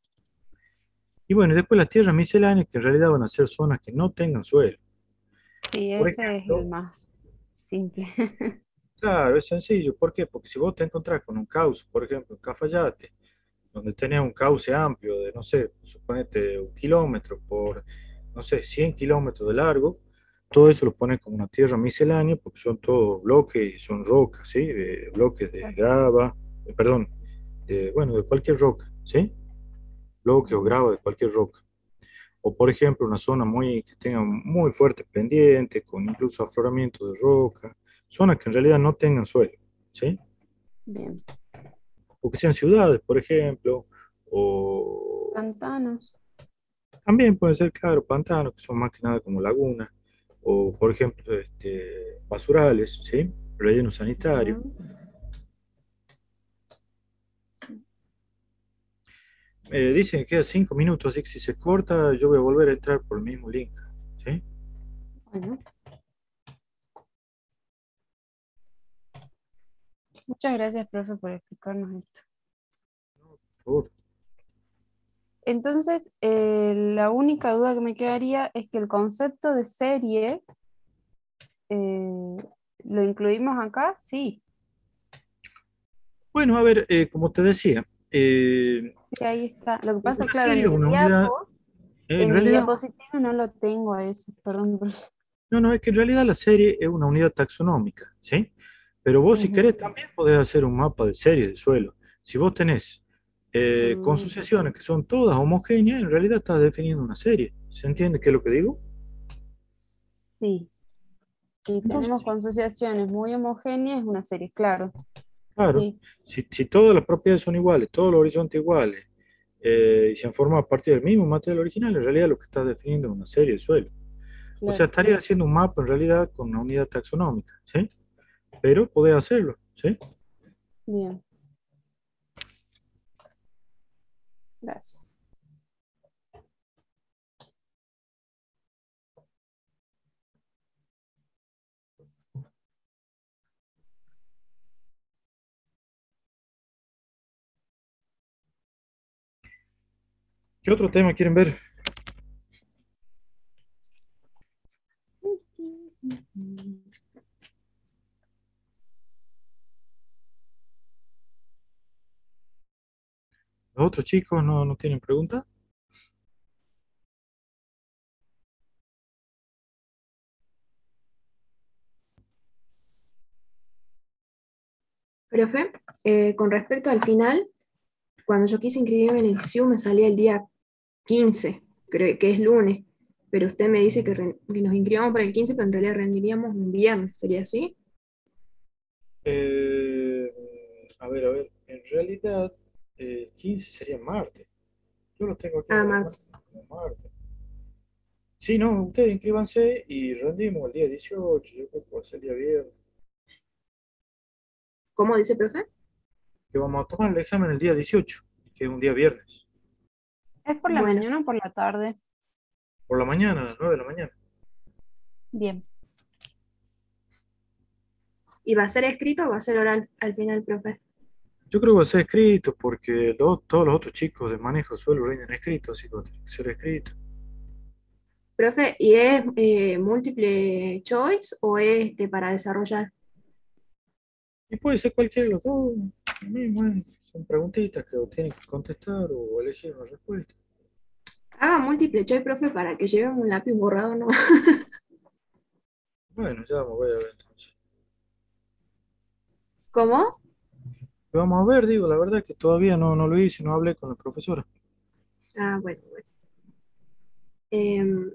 Y bueno, y después las tierras misceláneas, que en realidad van a ser zonas que no tengan suelo. Sí, Por ese es el ejemplo, más simple. claro, es sencillo. ¿Por qué? Porque si vos te encontrás con un cauce, por ejemplo, en Cafayate, donde tenés un cauce amplio de, no sé, suponete 1 kilómetro por, no sé, 100 kilómetros de largo, todo eso lo pones como una tierra miscelánea porque son todos bloques y son rocas, ¿sí? De bloques de Claro. grava, perdón, bueno, de cualquier roca, ¿sí? Bloque o Ujú. grava de cualquier roca. O por ejemplo, una zona que tenga muy fuerte pendiente, con incluso afloramiento de roca, zonas que en realidad no tengan suelo, ¿sí? Bien. O que sean ciudades, por ejemplo, o Pantanos. también pueden ser, claro, pantanos, que son más que nada como lagunas, o por ejemplo, basurales, ¿sí? Relleno sanitario. Ujú. Dicen que queda 5 minutos, así que si se corta, yo voy a volver a entrar por el mismo link, ¿sí? Bueno, muchas gracias, profe, por explicarnos esto. Por favor. Entonces, la única duda que me quedaría es que el concepto de serie eh, lo incluimos acá, sí. Bueno, a ver, como te decía, Sí, ahí está. Lo que pasa, una claro, serie es una unidad, en en mi realidad, diapositiva no lo tengo a eso, perdón. no, no, es que en realidad la serie es una unidad taxonómica, ¿sí? Pero vos si Ujú. querés también podés hacer un mapa de serie de suelo. Si vos tenés Mm, consociaciones que son todas homogéneas, en realidad estás definiendo una serie. ¿Se entiende qué es lo que digo? sí, si Entonces, tenemos consociaciones muy homogéneas, es una serie, claro. claro, Sí, si todas las propiedades son iguales, todos los horizontes iguales, y se han formado a partir del mismo material original, en realidad lo que estás definiendo es una serie de suelo. O sea, claro. estaría haciendo un mapa en realidad con una unidad taxonómica, ¿sí? Pero podés hacerlo, ¿sí? Bien, gracias. ¿Qué otro tema quieren ver? ¿Los otros chicos no tienen preguntas? Profe, con respecto al final, cuando yo quise inscribirme en el CIU me salía el día 15, creo que es lunes, pero usted me dice que nos inscribamos para el 15, pero en realidad rendiríamos un viernes, ¿sería así? Eh, a ver, en realidad 15 sería martes. Yo lo tengo aquí en Ah, el Marta. almacén como martes. Sí, no, ustedes inscríbanse y rendimos el día 18, yo creo que va a ser el día viernes. ¿Cómo dice, profe? Que vamos a tomar el examen el día 18, que es un día viernes. ¿Es por la Bueno, mañana o por la tarde? Por la mañana, a las 9 de la mañana. Bien. ¿y va a ser escrito o va a ser oral al final, profe? Yo creo que va a ser escrito porque todos los otros chicos de manejo suelo rinden escrito, así que va a tener que ser escrito. Profe, ¿y es múltiple choice o es para desarrollar? Y puede ser cualquiera de los dos. Lo mismo, son preguntitas que tienen que contestar o elegir una respuesta. Haga múltiple choice, profe, para que lleven un lápiz borrado, ¿no? Bueno, ya vamos a ver entonces. ¿Cómo? Y vamos a ver, digo, la verdad es que todavía no lo hice, no hablé con la profesora. Ah, bueno, bueno. Em,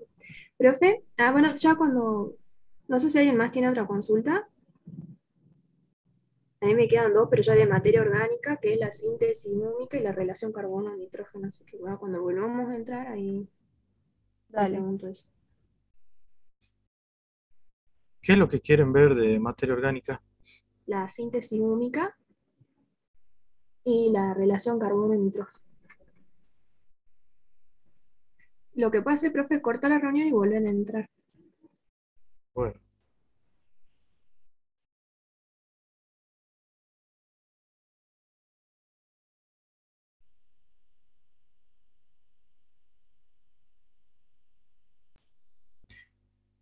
profe, bueno, ya cuando, no sé si alguien más tiene otra consulta. A mí me quedan dos, pero ya de materia orgánica, que es la síntesis númica y la relación carbono-nitrógeno. Así que bueno, cuando volvamos a entrar, ahí le Dale. pregunto eso. ¿Qué es lo que quieren ver de materia orgánica? La síntesis númica y la relación carbono-nitrógeno. Lo que puede hacer, profe, es cortar la reunión y volver a entrar. Bueno,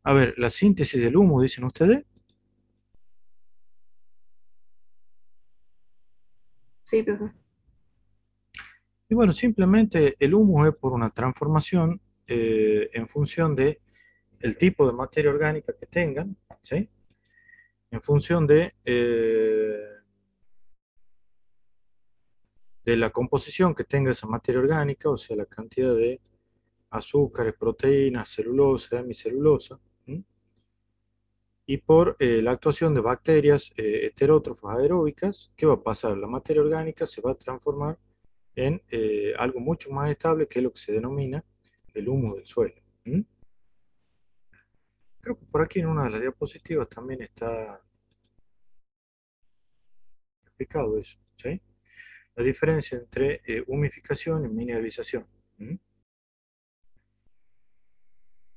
a ver, la síntesis del humo, dicen ustedes. Sí, profe. Y bueno, simplemente el humo es por una transformación en función de el tipo de materia orgánica que tengan, ¿sí? En función de la composición que tenga esa materia orgánica, o sea, la cantidad de azúcares, proteínas, celulosa, hemicelulosa, ¿m? Y por la actuación de bacterias heterótrofas aeróbicas, ¿qué va a pasar? La materia orgánica se va a transformar en algo mucho más estable, que es lo que se denomina el humo del suelo. ¿M? Creo que por aquí en una de las diapositivas también está explicado eso, ¿sí? La diferencia entre humificación y mineralización. ¿M?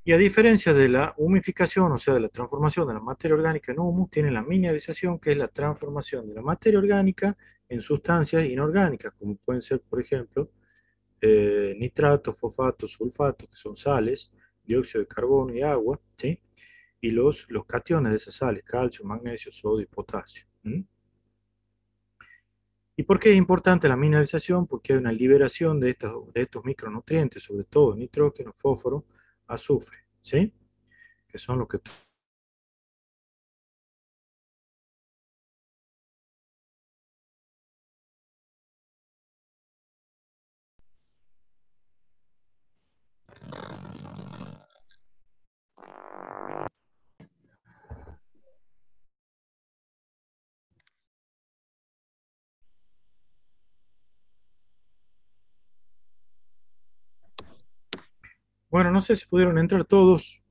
Y a diferencia de la humificación, o sea, de la transformación de la materia orgánica en humus, tiene la mineralización, que es la transformación de la materia orgánica en sustancias inorgánicas, como pueden ser, por ejemplo, nitratos, fosfatos, sulfatos, que son sales, dióxido de carbono y agua, ¿sí? Y los cationes de esas sales, calcio, magnesio, sodio y potasio. ¿M? ¿Y por qué es importante la mineralización? Porque hay una liberación de estos micronutrientes, sobre todo nitrógeno, fósforo, azufre, ¿sí? Que son los que... Bueno, no sé si pudieron entrar todos.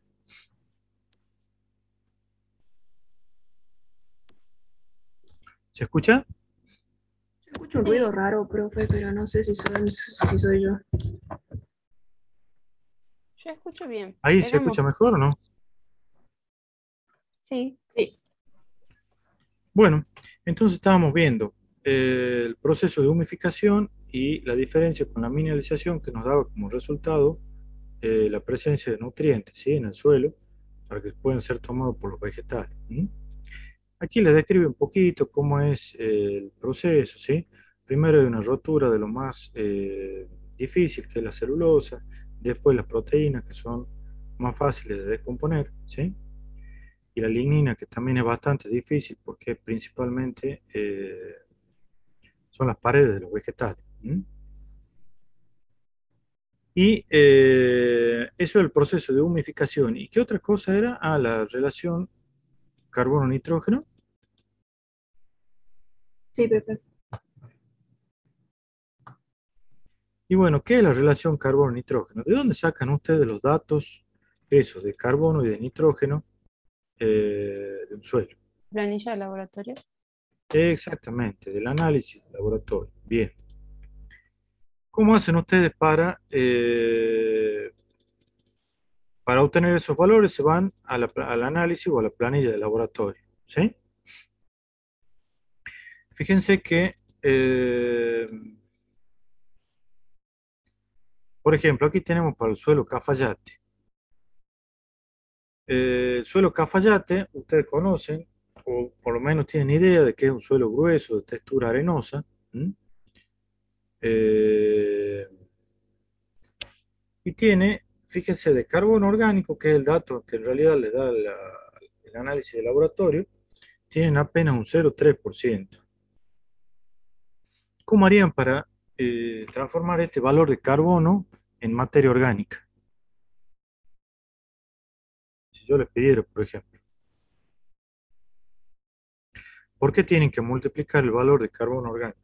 ¿Se escucha? Yo escucho un ruido Sí, raro, profe, pero no sé si soy yo. yo escucho bien. ¿Ahí se escucha Tenemos, mejor o no? sí, Sí. Bueno, entonces estábamos viendo el proceso de humificación y la diferencia con la mineralización que nos daba como resultado la presencia de nutrientes, ¿sí? En el suelo para que puedan ser tomados por los vegetales. Aquí les describe un poquito cómo es el proceso, ¿sí? Primero hay una rotura de lo más difícil, que es la celulosa, después las proteínas, que son más fáciles de descomponer, ¿sí? Y la lignina, que también es bastante difícil, porque principalmente son las paredes de los vegetales. Y eso es el proceso de humificación. ¿Y qué otra cosa era? Ah, la relación carbono-nitrógeno. Sí, profe. Y bueno, ¿qué es la relación carbono-nitrógeno? ¿De dónde sacan ustedes los datos esos de carbono y de nitrógeno de un suelo? Planilla de laboratorio. Exactamente, del análisis de laboratorio. Bien. ¿Cómo hacen ustedes para obtener esos valores? Se van a al análisis o a la planilla de laboratorio. ¿Sí? Fíjense que, por ejemplo, aquí tenemos para el suelo Cafayate. El suelo Cafayate, ustedes conocen, o por lo menos tienen idea de que es un suelo grueso, de textura arenosa. ¿Mm? Eh, y tiene, fíjense, de carbono orgánico, que es el dato que en realidad le da el análisis de laboratorio, tienen apenas un 0,3%. ¿Cómo harían para transformar este valor de carbono en materia orgánica? Si yo les pidiera, por ejemplo, ¿por qué tienen que multiplicar el valor de carbono orgánico?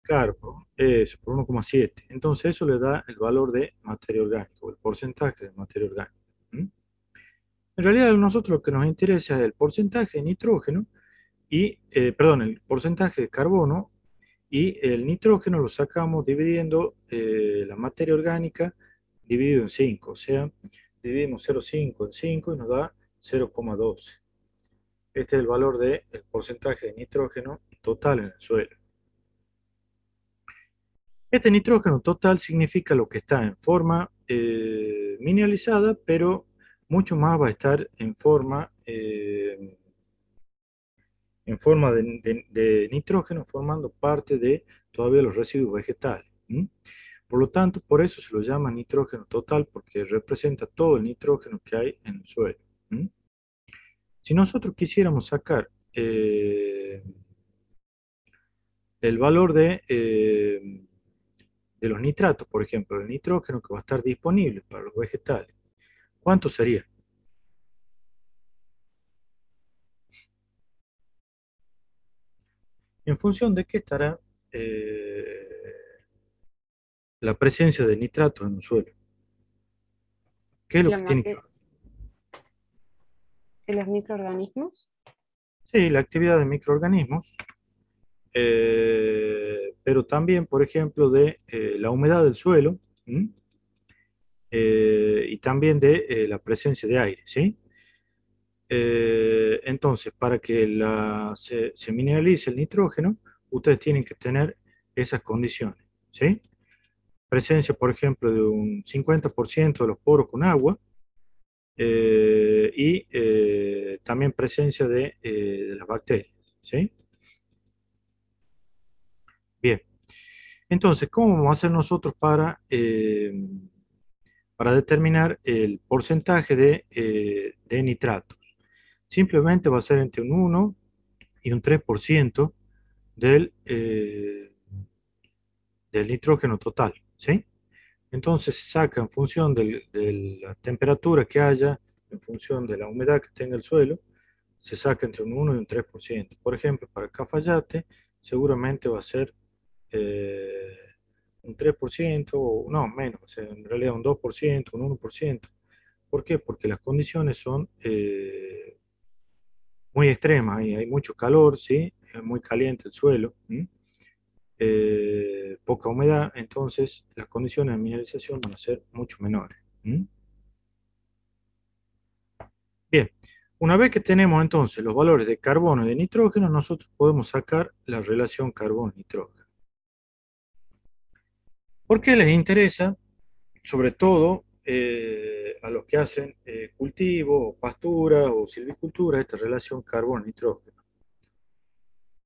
Claro, eso, por 1,7. Entonces eso le da el valor de materia orgánica, o el porcentaje de materia orgánica. ¿Mm? En realidad a nosotros lo que nos interesa es el porcentaje de nitrógeno y, perdón, el porcentaje de carbono, y el nitrógeno lo sacamos dividiendo la materia orgánica dividido en 5, o sea, dividimos 0,5 en 5 y nos da 0,12. Este es el valor del porcentaje de nitrógeno total en el suelo. Este nitrógeno total significa lo que está en forma mineralizada, pero mucho más va a estar en forma de nitrógeno, formando parte de todavía los residuos vegetales. Por lo tanto, por eso se lo llama nitrógeno total, porque representa todo el nitrógeno que hay en el suelo. Si nosotros quisiéramos sacar el valor de los nitratos, por ejemplo, el nitrógeno que va a estar disponible para los vegetales, ¿cuánto sería? En función de qué estará la presencia de nitratos en un suelo. ¿Qué es Y lo que tiene que ver? los microorganismos. Sí, la actividad de microorganismos, pero también, por ejemplo, de la humedad del suelo, y también de la presencia de aire, ¿sí? Entonces, para que se mineralice el nitrógeno, ustedes tienen que tener esas condiciones, ¿sí? Presencia, por ejemplo, de un 50% de los poros con agua, y también presencia de las bacterias, ¿sí? Bien, entonces, ¿cómo vamos a hacer nosotros para determinar el porcentaje de nitratos? Simplemente va a ser entre un 1 y un 3% del nitrógeno total, ¿sí? Entonces se saca en función de la temperatura que haya, en función de la humedad que tenga el suelo, se saca entre un 1 y un 3%. Por ejemplo, para Cafayate seguramente va a ser eh, un 3% o no, menos, o sea, en realidad un 2%, un 1%. ¿Por qué? Porque las condiciones son muy extremas, hay mucho calor, ¿sí? Es muy caliente el suelo, poca humedad, entonces las condiciones de mineralización van a ser mucho menores. Bien, Una vez que tenemos entonces los valores de carbono y de nitrógeno, nosotros podemos sacar la relación carbono-nitrógeno. ¿Por qué les interesa? Sobre todo a los que hacen cultivo, o pastura o silvicultura, esta relación carbono-nitrógeno.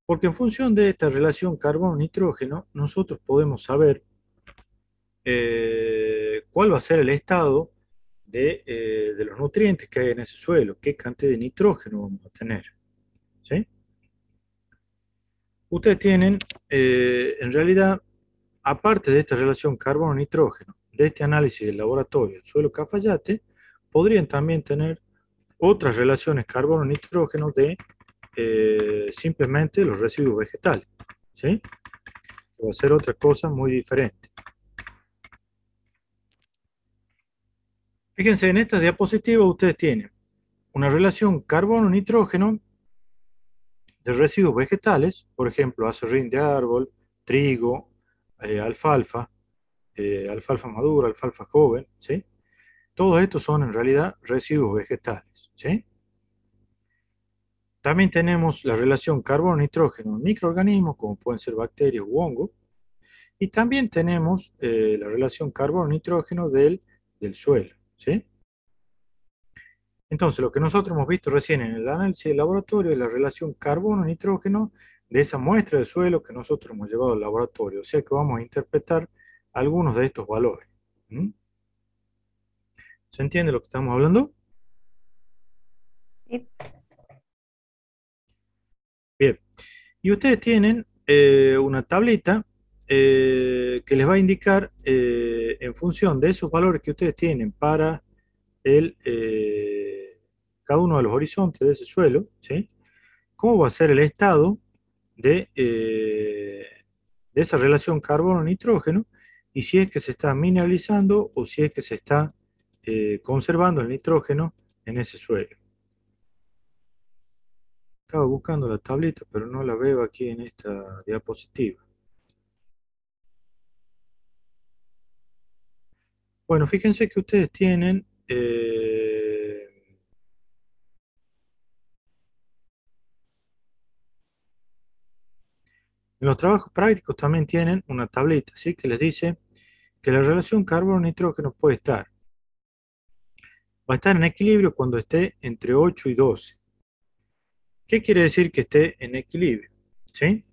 Porque en función de esta relación carbono-nitrógeno, nosotros podemos saber cuál va a ser el estado de los nutrientes que hay en ese suelo, qué cantidad de nitrógeno vamos a tener. ¿Sí? Ustedes tienen, en realidad, aparte de esta relación carbono-nitrógeno, de este análisis del laboratorio del suelo Cafayate, podrían también tener otras relaciones carbono-nitrógeno de simplemente los residuos vegetales. ¿Sí? Que va a ser otra cosa muy diferente. Fíjense, en esta diapositiva ustedes tienen una relación carbono-nitrógeno de residuos vegetales, por ejemplo, acerrín de árbol, trigo, alfalfa, alfalfa madura, alfalfa joven, ¿sí? Todos estos son en realidad residuos vegetales, ¿sí? También tenemos la relación carbono-nitrógeno en microorganismos, como pueden ser bacterias u hongos, y también tenemos la relación carbono-nitrógeno del suelo, ¿sí? Entonces, lo que nosotros hemos visto recién en el análisis de laboratorio es la relación carbono-nitrógeno de esa muestra de suelo que nosotros hemos llevado al laboratorio. O sea que vamos a interpretar algunos de estos valores. ¿Mm? ¿Se entiende lo que estamos hablando? Sí. Bien. Y ustedes tienen una tablita que les va a indicar, en función de esos valores que ustedes tienen para cada uno de los horizontes de ese suelo, ¿sí? ¿Cómo va a ser el estado de esa relación carbono-nitrógeno y si es que se está mineralizando o si es que se está conservando el nitrógeno en ese suelo? Estaba buscando la tablita, pero no la veo aquí en esta diapositiva. Bueno, fíjense que ustedes tienen en los trabajos prácticos también tienen una tablita, ¿sí? Que les dice que la relación carbono-nitrógeno va a estar en equilibrio cuando esté entre 8 y 12. ¿Qué quiere decir que esté en equilibrio? ¿Sí?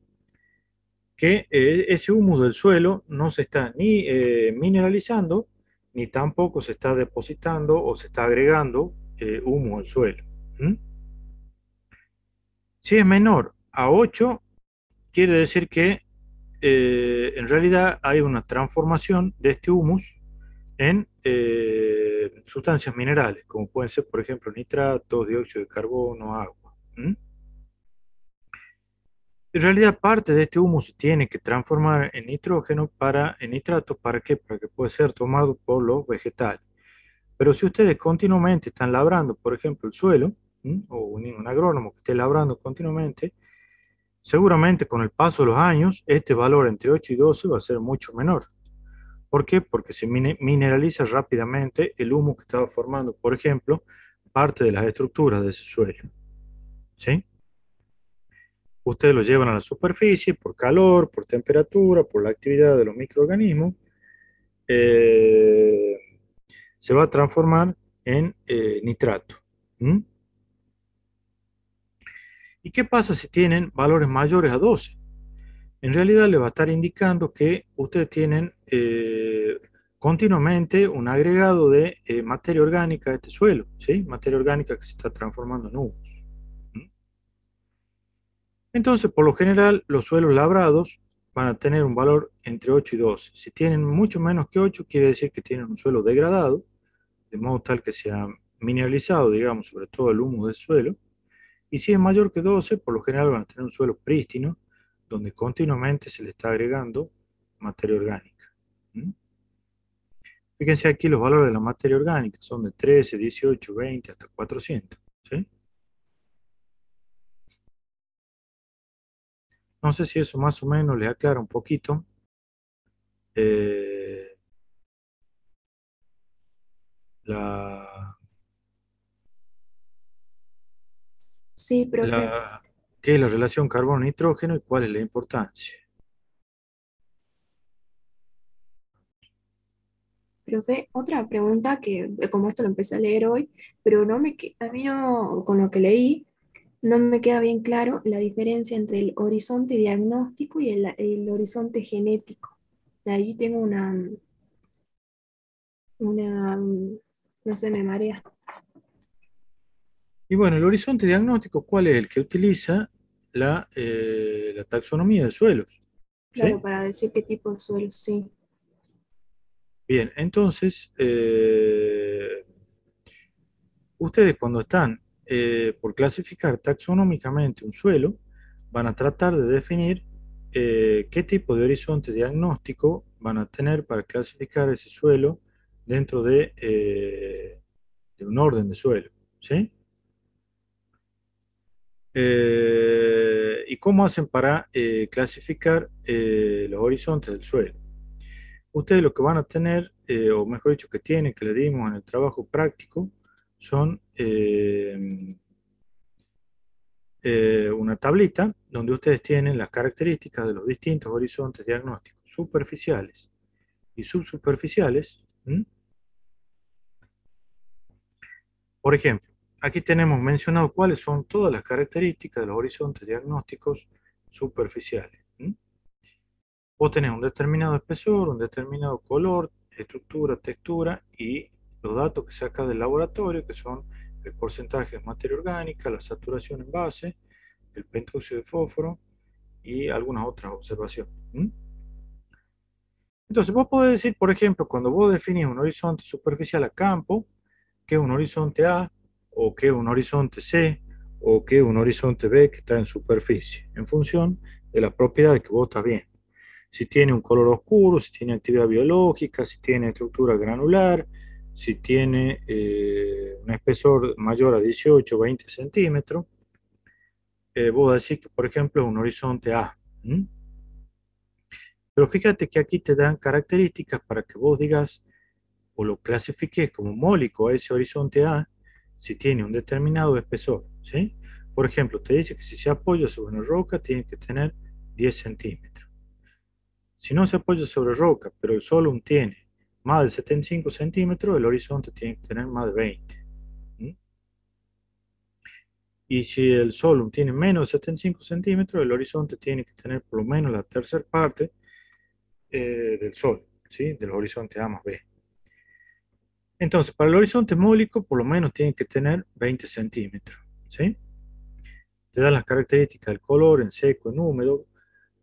Que ese humus del suelo no se está ni mineralizando, ni tampoco se está depositando o se está agregando humus al suelo. ¿Mm? Si es menor a 8, quiere decir que en realidad hay una transformación de este humus en sustancias minerales, como pueden ser, por ejemplo, nitratos, dióxido de carbono, agua. ¿Mm? En realidad, parte de este humus se tiene que transformar en nitrato, ¿para qué? Para que pueda ser tomado por los vegetales. Pero si ustedes continuamente están labrando, por ejemplo, el suelo, o un agrónomo que esté labrando continuamente, seguramente con el paso de los años, este valor entre 8 y 12 va a ser mucho menor. ¿Por qué? Porque se mineraliza rápidamente el humus que estaba formando, por ejemplo, parte de las estructuras de ese suelo. ¿Sí? Ustedes lo llevan a la superficie por calor, por temperatura, por la actividad de los microorganismos. eh, Se va a transformar en nitrato. ¿Mm? ¿Y qué pasa si tienen valores mayores a 12? En realidad le va a estar indicando que ustedes tienen continuamente un agregado de materia orgánica a este suelo, ¿sí? Materia orgánica que se está transformando en humus. ¿Mm? Entonces, por lo general, los suelos labrados van a tener un valor entre 8 y 12. Si tienen mucho menos que 8, quiere decir que tienen un suelo degradado, de modo tal que se ha mineralizado, digamos, sobre todo el humus del suelo. Y si es mayor que 12, por lo general van a tener un suelo prístino, donde continuamente se le está agregando materia orgánica. ¿Mm? Fíjense aquí los valores de la materia orgánica, son de 13, 18, 20, hasta 400. ¿Sí? No sé si eso más o menos les aclara un poquito eh, la, Sí, profe. ¿Qué es la relación carbono-nitrógeno y cuál es la importancia? Profe, otra pregunta que, como esto lo empecé a leer hoy, pero a mí no, con lo que leí, no me queda bien claro la diferencia entre el horizonte diagnóstico y el horizonte genético. De ahí tengo no sé, me marea. Y bueno, el horizonte diagnóstico, ¿cuál es? El que utiliza la taxonomía de suelos. Claro, ¿Sí? para decir qué tipo de suelo, sí. Bien, entonces, ustedes cuando están por clasificar taxonómicamente un suelo, van a tratar de definir qué tipo de horizonte diagnóstico van a tener para clasificar ese suelo dentro de un orden de suelo. ¿Sí? ¿Y cómo hacen para clasificar los horizontes del suelo? Ustedes lo que van a tener, o mejor dicho, que tienen, que le dimos en el trabajo práctico, son una tablita donde ustedes tienen las características de los distintos horizontes diagnósticos superficiales y subsuperficiales. ¿Mm? Por ejemplo, aquí tenemos mencionado cuáles son todas las características de los horizontes diagnósticos superficiales. ¿Mm? Vos tenés un determinado espesor, un determinado color, estructura, textura y los datos que sacas del laboratorio, que son el porcentaje de materia orgánica, la saturación en base, el pentóxido de fósforo y algunas otras observaciones. ¿Mm? Entonces, vos podés decir, por ejemplo, cuando vos definís un horizonte superficial a campo, que es un horizonte A, o que es un horizonte C, o que es un horizonte B que está en superficie, en función de las propiedades que vos estás viendo. Si tiene un color oscuro, si tiene actividad biológica, si tiene estructura granular, si tiene un espesor mayor a 18 o 20 centímetros, vos decís que, por ejemplo, es un horizonte A. ¿Mm? Pero fíjate que aquí te dan características para que vos digas o lo clasifiques como mólico a ese horizonte A si tiene un determinado espesor. ¿Sí? Por ejemplo, te dice que si se apoya sobre una roca tiene que tener 10 centímetros. Si no se apoya sobre roca, pero el solum tiene más de 75 centímetros, el horizonte tiene que tener más de 20. ¿Mm? Y si el solum tiene menos de 75 centímetros, el horizonte tiene que tener por lo menos la tercera parte del sol, ¿sí? Del horizonte A más B. Entonces, para el horizonte mólico, por lo menos tiene que tener 20 centímetros. ¿Sí? Te dan las características del color en seco, en húmedo,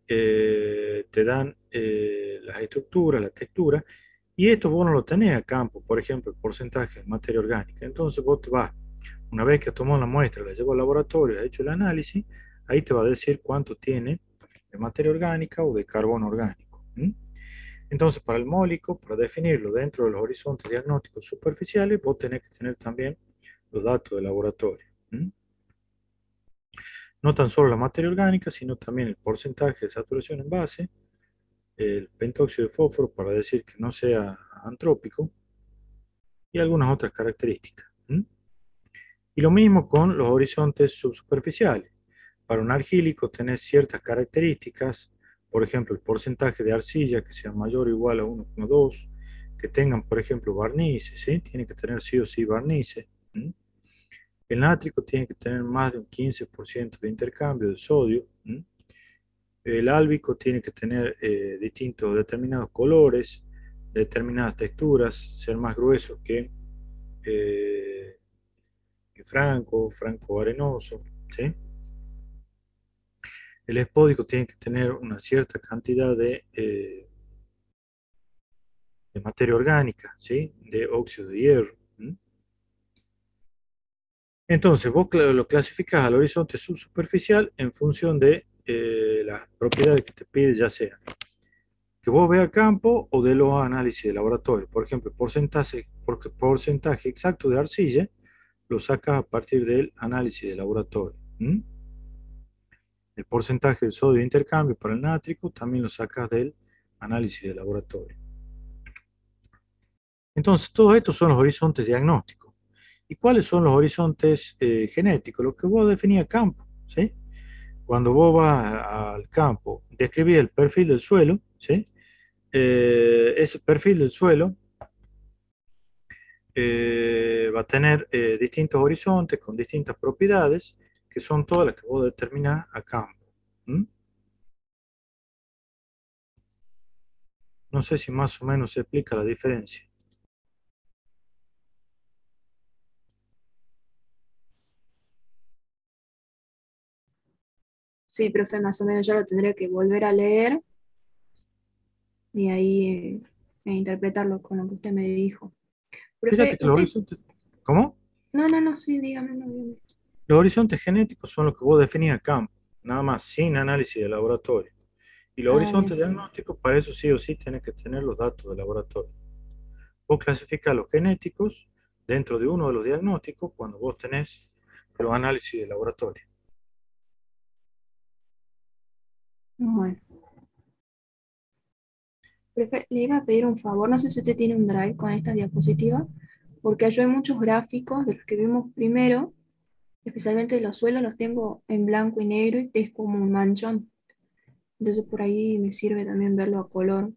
te dan las estructuras, la textura, y esto vos no lo tenés a campo, por ejemplo, el porcentaje de materia orgánica. Entonces vos te vas, una vez que has tomado la muestra, la llevas al laboratorio, has hecho el análisis, ahí te va a decir cuánto tiene de materia orgánica o de carbono orgánico. ¿Mm? Entonces, para el mólico, para definirlo dentro de los horizontes diagnósticos superficiales, vos tenés que tener también los datos del laboratorio. ¿Mm? No tan solo la materia orgánica, sino también el porcentaje de saturación en base, el pentóxido de fósforo para decir que no sea antrópico y algunas otras características. ¿Mm? Y lo mismo con los horizontes subsuperficiales. Para un argílico tenés ciertas características, por ejemplo, el porcentaje de arcilla que sea mayor o igual a 1,2, que tengan, por ejemplo, barnices, ¿sí? Tiene que tener sí o sí barnices. ¿Mm? El nátrico tiene que tener más de un 15% de intercambio de sodio. ¿Mm? El álbico tiene que tener distintos, determinados colores, determinadas texturas, ser más grueso eh, que franco arenoso, ¿sí? El espódico tiene que tener una cierta cantidad de materia orgánica, ¿sí? De óxido de hierro. ¿Mm? Entonces, vos lo clasificás al horizonte subsuperficial en función de las propiedades que te pide, ya sea que vos veas campo o de los análisis de laboratorio. Por ejemplo, porcentaje exacto de arcilla lo sacas a partir del análisis de laboratorio. ¿Mm? El porcentaje de sodio de intercambio para el nátrico también lo sacas del análisis de laboratorio. Entonces, todos estos son los horizontes diagnósticos. ¿Y cuáles son los horizontes genéticos? Lo que vos definías campo, ¿sí? Cuando vos vas al campo, describís el perfil del suelo, ¿sí? Ese perfil del suelo va a tener distintos horizontes con distintas propiedades, que son todas las que vos determinás a campo. ¿Mm? No sé si más o menos se explica la diferencia. Sí, profe, más o menos yo lo tendría que volver a leer y ahí interpretarlo con lo que usted me dijo. Fíjate Profe, que los usted... horizontes, ¿cómo? No, no, no, sí, dígame, no, dígame. Los horizontes genéticos son los que vos definís a campo, nada más, sin análisis de laboratorio. Y los Ah, horizontes bien. diagnósticos, para eso sí o sí tenés que tener los datos de laboratorio. Vos clasificás los genéticos dentro de uno de los diagnósticos cuando vos tenés los análisis de laboratorio. Bueno. Profe, le iba a pedir un favor, no sé si usted tiene un drive con esta diapositiva, porque yo hay muchos gráficos de los que vimos primero, especialmente los suelos los tengo en blanco y negro y es como un manchón. Entonces por ahí me sirve también verlo a color.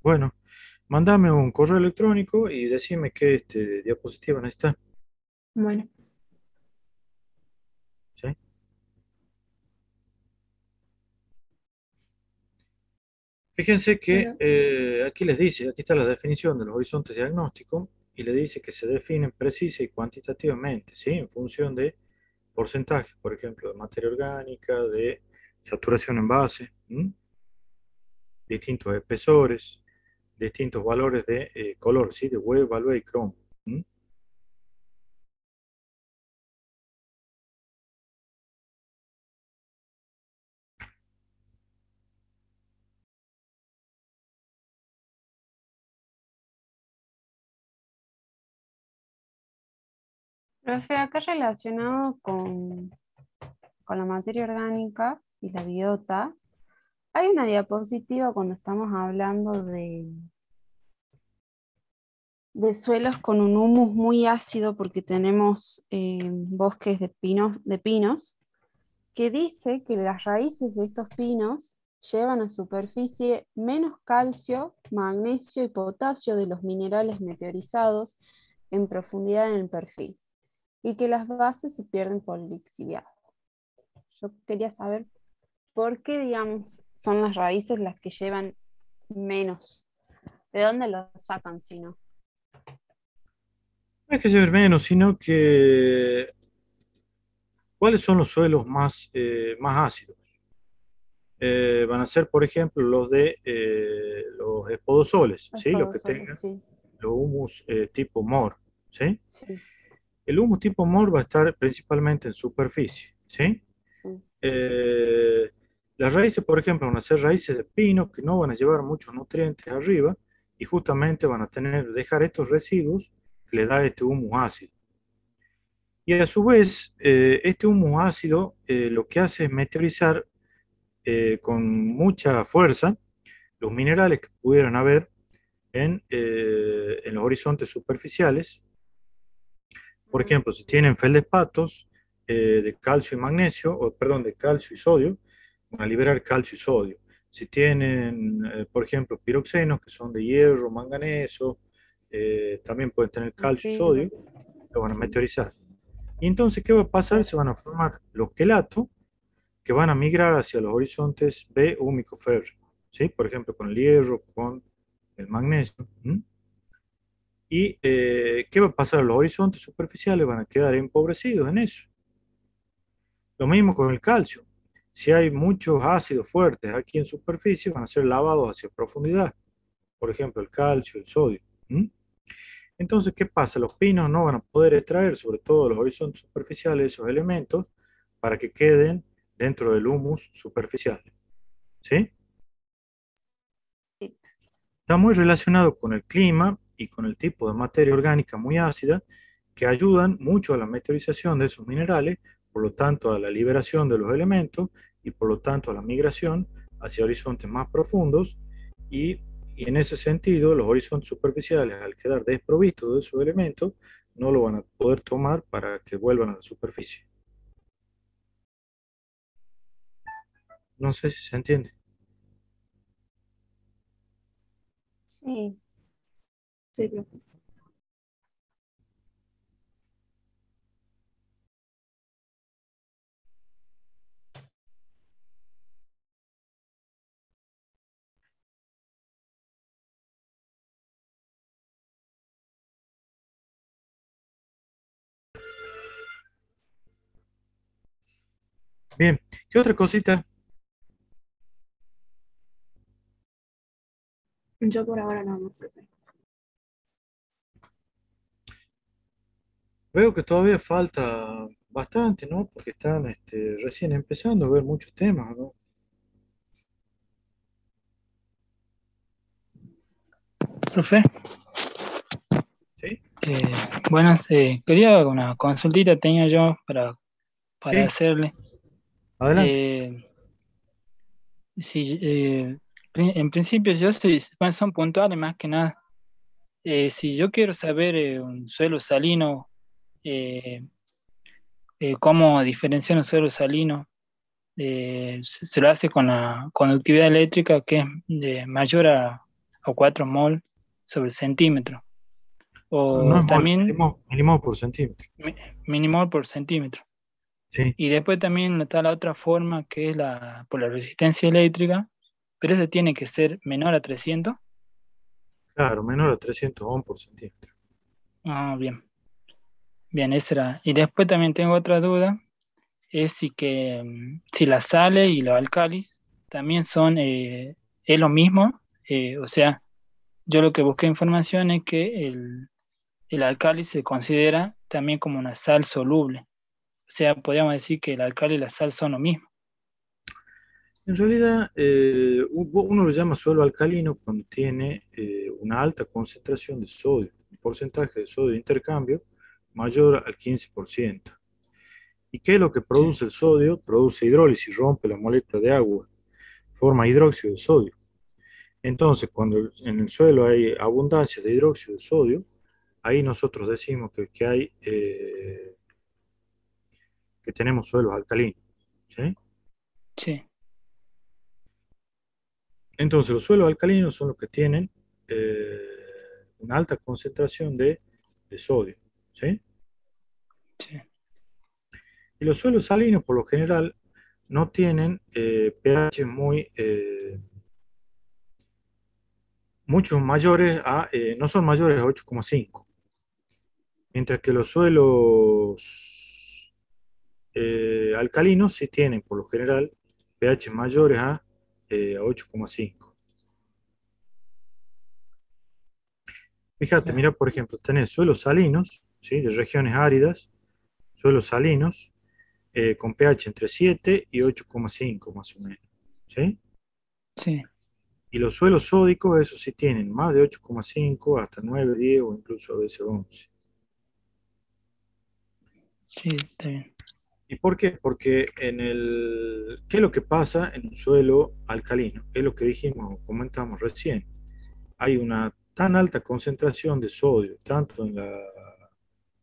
Bueno, mandame un correo electrónico y decime qué diapositiva necesitas. Bueno, ¿Sí? Fíjense que bueno, aquí les dice, aquí está la definición de los horizontes diagnósticos y le dice que se definen precisa y cuantitativamente, ¿sí? En función de porcentajes, por ejemplo, de materia orgánica, de saturación en base, ¿m? Distintos espesores, distintos valores de color, ¿sí? De web, value y cromo. ¿M? Profe, acá relacionado con la materia orgánica y la biota, hay una diapositiva cuando estamos hablando de suelos con un humus muy ácido porque tenemos bosques de pinos, que dice que las raíces de estos pinos llevan a superficie menos calcio, magnesio y potasio de los minerales meteorizados en profundidad en el perfil, y que las bases se pierden por lixiviado. Yo quería saber por qué, digamos, son las raíces las que llevan menos. ¿De dónde lo sacan si no? No es que se ver menos, sino que ¿cuáles son los suelos más ácidos? Van a ser, por ejemplo, los de los espodosoles, Los ¿sí? Los que podosoles, tengan sí, los humus tipo MOR, ¿sí? sí, El humus tipo MOR va a estar principalmente en superficie, ¿sí? sí. Eh, las raíces, por ejemplo, van a ser raíces de pino que no van a llevar muchos nutrientes arriba y justamente van a dejar estos residuos que le da este humus ácido. Y a su vez, este humus ácido lo que hace es meteorizar con mucha fuerza los minerales que pudieran haber en los horizontes superficiales. Por Ah, ejemplo, si tienen feldespatos de calcio y magnesio, o perdón, de calcio y sodio, van a liberar calcio y sodio. Si tienen, por ejemplo, piroxenos, que son de hierro, manganeso, también pueden tener me calcio y sodio, sirve. lo van a Sí, meteorizar. Y entonces, ¿qué va a pasar? Se van a formar los quelatos que van a migrar hacia los horizontes B húmico férrico, ¿sí? Por ejemplo, con el hierro, con el magnesio. ¿M? ¿Y qué va a pasar? Los horizontes superficiales van a quedar empobrecidos en eso. Lo mismo con el calcio. Si hay muchos ácidos fuertes aquí en superficie, van a ser lavados hacia profundidad. Por ejemplo, el calcio, el sodio. ¿M? Entonces, ¿qué pasa? Los pinos no van a poder extraer, sobre todo los horizontes superficiales, esos elementos para que queden dentro del humus superficial. ¿Sí? sí. Está muy relacionado con el clima y con el tipo de materia orgánica muy ácida que ayudan mucho a la meteorización de esos minerales, por lo tanto a la liberación de los elementos y por lo tanto a la migración hacia horizontes más profundos y en ese sentido los horizontes superficiales al quedar desprovistos de esos elementos no lo van a poder tomar para que vuelvan a la superficie. No sé si se entiende. Sí. Sí, profe. Bien, ¿qué otra cosita? Yo por ahora no, profe. Veo que todavía falta bastante, ¿no? Porque están recién empezando a ver muchos temas, ¿no? Profe, ¿Sí? eh, buenas, quería una consultita tenía yo para Sí, hacerle. adelante. Eh, si, en principio yo sí, bueno, son puntuales más que nada. Si yo quiero saber un suelo salino, eh, cómo diferenciar un suelo salino, se lo hace con la conductividad eléctrica que es de mayor a 4 mol sobre centímetro, No o es mol, también milimol por centímetro. mi- milimol por centímetro. Sí, Y después también está la otra forma que es por la resistencia eléctrica, pero ese tiene que ser menor a 300. claro, menor a 300 ohm por centímetro. Ah, bien, bien, esa era. Y después también tengo otra duda, es si la sales y los álcalis también es lo mismo. O sea, yo lo que busqué información es que el álcali se considera también como una sal soluble. O sea, podríamos decir que el álcali y la sal son lo mismo. En realidad, uno lo llama suelo alcalino cuando tiene una alta concentración de sodio, un porcentaje de sodio de intercambio mayor al 15%. ¿Y qué es lo que Sí, produce el sodio? Produce hidrólisis, rompe la molécula de agua, forma hidróxido de sodio. Entonces, cuando en el suelo hay abundancia de hidróxido de sodio, ahí nosotros decimos que tenemos suelos alcalinos. ¿Sí? sí, Entonces, los suelos alcalinos son los que tienen eh, una alta concentración de sodio. ¿Sí? sí, Y los suelos salinos, por lo general, no tienen pH muchos mayores no son mayores a 8,5. Mientras que los suelos alcalinos sí tienen, por lo general, pH mayores a 8,5. Fíjate, claro, mira, por ejemplo, tenés suelos salinos, ¿sí? De regiones áridas, suelos salinos con pH entre 7 y 8,5 más o menos. ¿Sí? sí, Y los suelos sódicos, esos sí tienen más de 8,5 hasta 9, 10 o incluso a veces 11. sí, está bien. ¿Y por qué? Porque ¿qué es lo que pasa en un suelo alcalino? Es lo que dijimos, comentamos recién. Hay una tan alta concentración de sodio, tanto en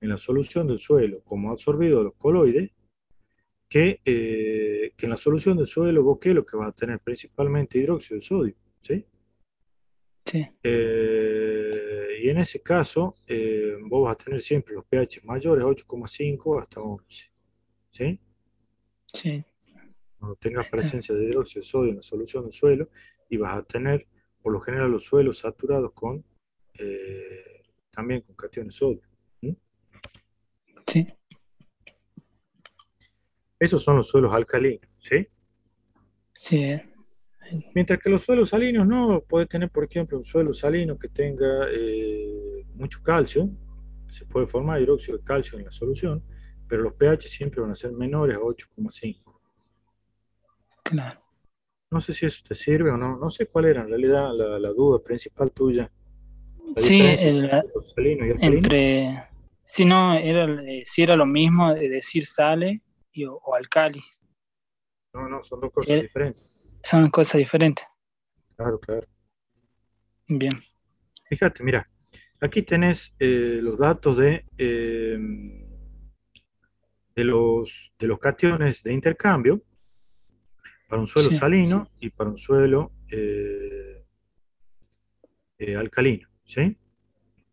la solución del suelo como absorbido de los coloides, que en la solución del suelo vos qué es lo que vas a tener principalmente hidróxido de sodio, ¿sí? Sí, Y en ese caso, vos vas a tener siempre los pH mayores a 8,5 hasta 11, ¿sí? sí, Cuando tengas está, presencia de hidróxido de sodio en la solución del suelo, y vas a tener, por lo general, los suelos saturados también con cationes de sodio. ¿Sí? sí, Esos son los suelos alcalinos, ¿sí? sí, Mientras que los suelos salinos no, puede tener, por ejemplo, un suelo salino que tenga mucho calcio, se puede formar hidróxido de calcio en la solución, pero los pH siempre van a ser menores a 8,5. claro. No sé si eso te sirve o no, no sé cuál era en realidad la duda principal tuya, la Sí, diferencia entre los salinos y alcalinos. entre, si no, si era lo mismo de decir sale o álcalis. No, no, son dos cosas Eh, diferentes. Son cosas diferentes. Claro, claro. Bien, Fíjate, mira, Aquí tenés los datos de los cationes de intercambio para un suelo Sí. salino y para un suelo alcalino, ¿sí?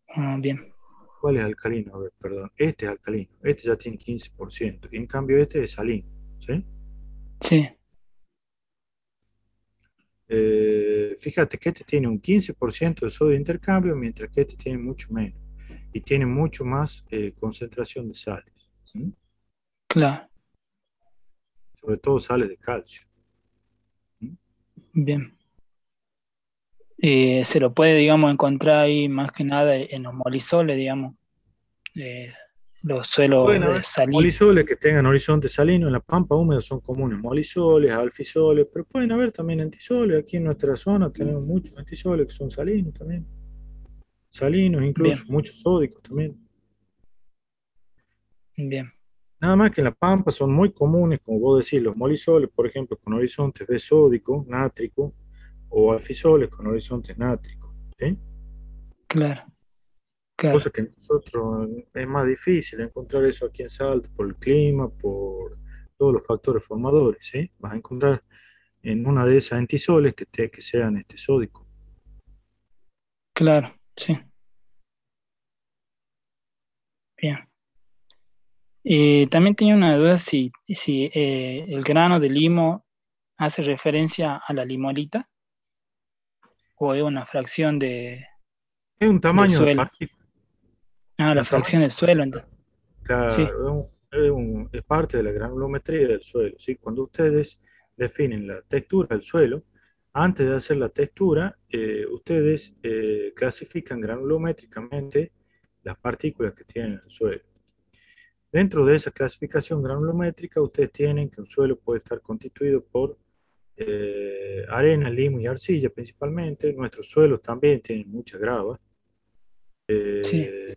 Ah, bien. ¿Cuál es alcalino? A ver, perdón. Este es alcalino. Este ya tiene 15%. Y en cambio este es salino, ¿sí? Sí. Fíjate que este tiene un 15% de sodio de intercambio, mientras que este tiene mucho menos. Y tiene mucho más concentración de sales, ¿sí? Claro. Sobre todo sales de calcio, ¿sí? Bien. Se lo puede, digamos, encontrar ahí más que nada en los molisoles, digamos, eh, los suelos Pueden haber salinos. molisoles que tengan horizonte salino. En la pampa húmeda son comunes molisoles, alfisoles, pero pueden haber también entisoles. Aquí en nuestra zona tenemos muchos entisoles que son salinos también. Salinos, incluso Bien, muchos sódicos también. bien, Nada más que en la pampa son muy comunes, como vos decís, los molisoles, por ejemplo, con horizontes B sódico, nátrico, o alfisoles con horizontes nátricos, ¿sí? claro, claro, Cosa que nosotros es más difícil encontrar eso aquí en Salta por el clima, por todos los factores formadores, ¿sí? Vas a encontrar en una de esas entisoles que sean sódicos. claro, sí, bien. También tenía una duda si el grano de limo hace referencia a la limolita o es una fracción Es un del tamaño de suelo. partícula, Ah, es la un tamaño fracción de del suelo, partícula. sí, Claro, es parte de la granulometría del suelo, ¿sí? Cuando ustedes definen la textura del suelo, antes de hacer la textura, ustedes clasifican granulométricamente las partículas que tienen en el suelo. Dentro de esa clasificación granulométrica, ustedes tienen que un suelo puede estar constituido por arena, limo y arcilla principalmente. Nuestros suelos también tienen mucha grava. sí, eh,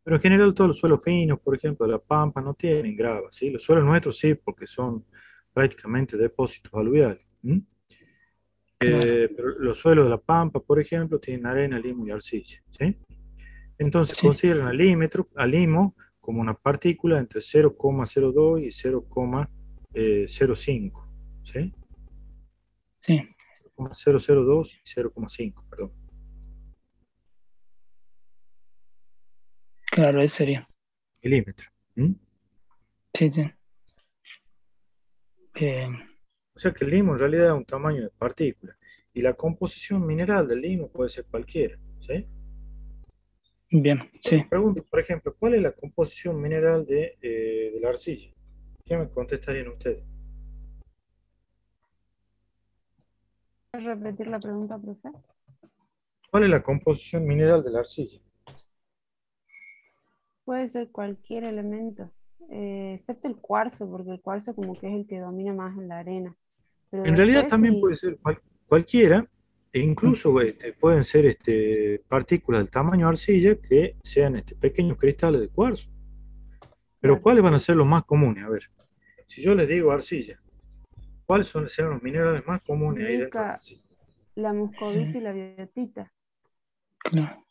Pero en general todos los suelos finos, por ejemplo, de la Pampa, no tienen grava, ¿sí? Los suelos nuestros sí, porque son prácticamente depósitos aluviales. ¿M? claro, Pero los suelos de la Pampa, por ejemplo, tienen arena, limo y arcilla, ¿sí? Entonces sí, consideran al limo como una partícula entre 0,02 y 0,05, ¿sí? sí, 0,002 y 0,5, perdón, claro, eso sería. milímetros. ¿M? Sí, sí. O sea que el limo en realidad es un tamaño de partícula. Y la composición mineral del limo puede ser cualquiera, ¿sí? Bien, Yo sí. les pregunto, por ejemplo, ¿cuál es la composición mineral de la arcilla? ¿Qué me contestarían ustedes? ¿Puedes repetir la pregunta, profe? ¿Cuál es la composición mineral de la arcilla? Puede ser cualquier elemento, excepto el cuarzo, porque el cuarzo como que es el que domina más en la arena. Pero En realidad después también sí, puede ser cualquiera, e Mm, incluso pueden ser partículas del tamaño de arcilla que sean pequeños cristales de cuarzo. Pero claro, ¿cuáles van a ser los más comunes? A ver, si yo les digo arcilla, ¿cuáles serán los minerales más comunes ahí dentro de la mica, arcilla? la mm, muscovita y la biotita. claro,